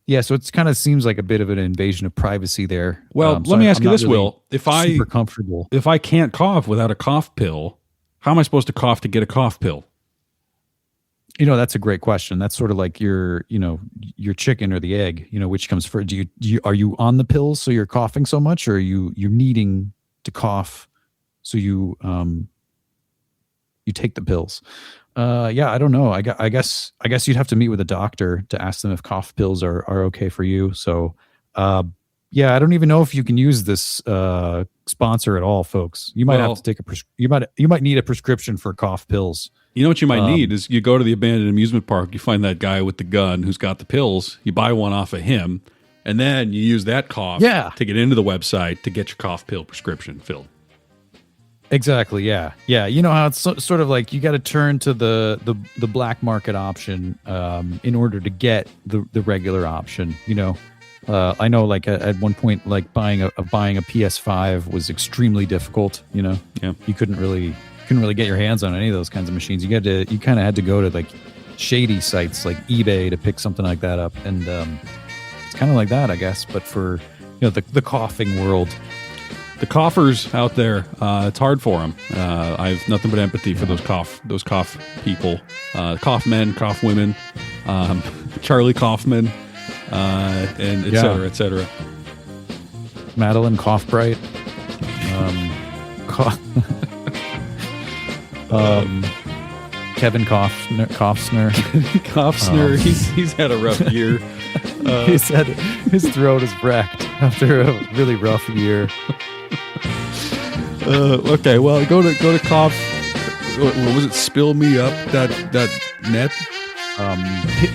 Yeah. So it kind of seems like a bit of an invasion of privacy there. Well, let me ask you this, really Will. Super comfortable. If I can't cough without a cough pill, how am I supposed to cough to get a cough pill? That's a great question. That's sort of like your chicken or the egg, which comes first. Are you on the pills so you're coughing so much, or are you needing to cough so you take the pills? Yeah, I don't know. I guess you'd have to meet with a doctor to ask them if cough pills are okay for you. So, yeah, I don't even know if you can use this sponsor at all, folks. You might have to take you might need a prescription for cough pills. You know what you might need is you go to the abandoned amusement park, you find that guy with the gun who's got the pills, you buy one off of him, and then you use that cough to get into the website to get your cough pill prescription filled. Exactly. Yeah. Yeah. You know how it's sort of like you got to turn to the black market option in order to get the regular option. You know, I know like at one point, like buying a PS5 was extremely difficult. You know, you couldn't really get your hands on any of those kinds of machines. You kind of had to go to like shady sites like eBay to pick something like that up, and it's kind of like that, I guess, but for the coughing world. The coughers out there, it's hard for them. I have nothing but empathy for those cough people, cough men, cough women, Charlie Kaufman, and et cetera, et cetera. Madeline Coughbright, Kevin Coughsner. Coughsner, he's had a rough year. He said his throat is wrecked after a really rough year. Okay, well, go to cough. What was it? Spillmeup.net.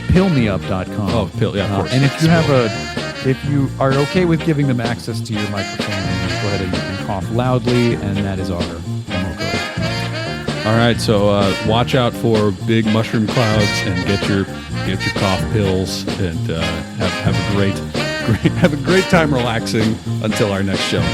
Pillmeup.com. Oh, pill. Yeah, of course. And if you are okay with giving them access to your microphone, go ahead and cough loudly, and that is our promo code. All right, so watch out for big mushroom clouds and get your cough pills, and have a great time relaxing until our next show.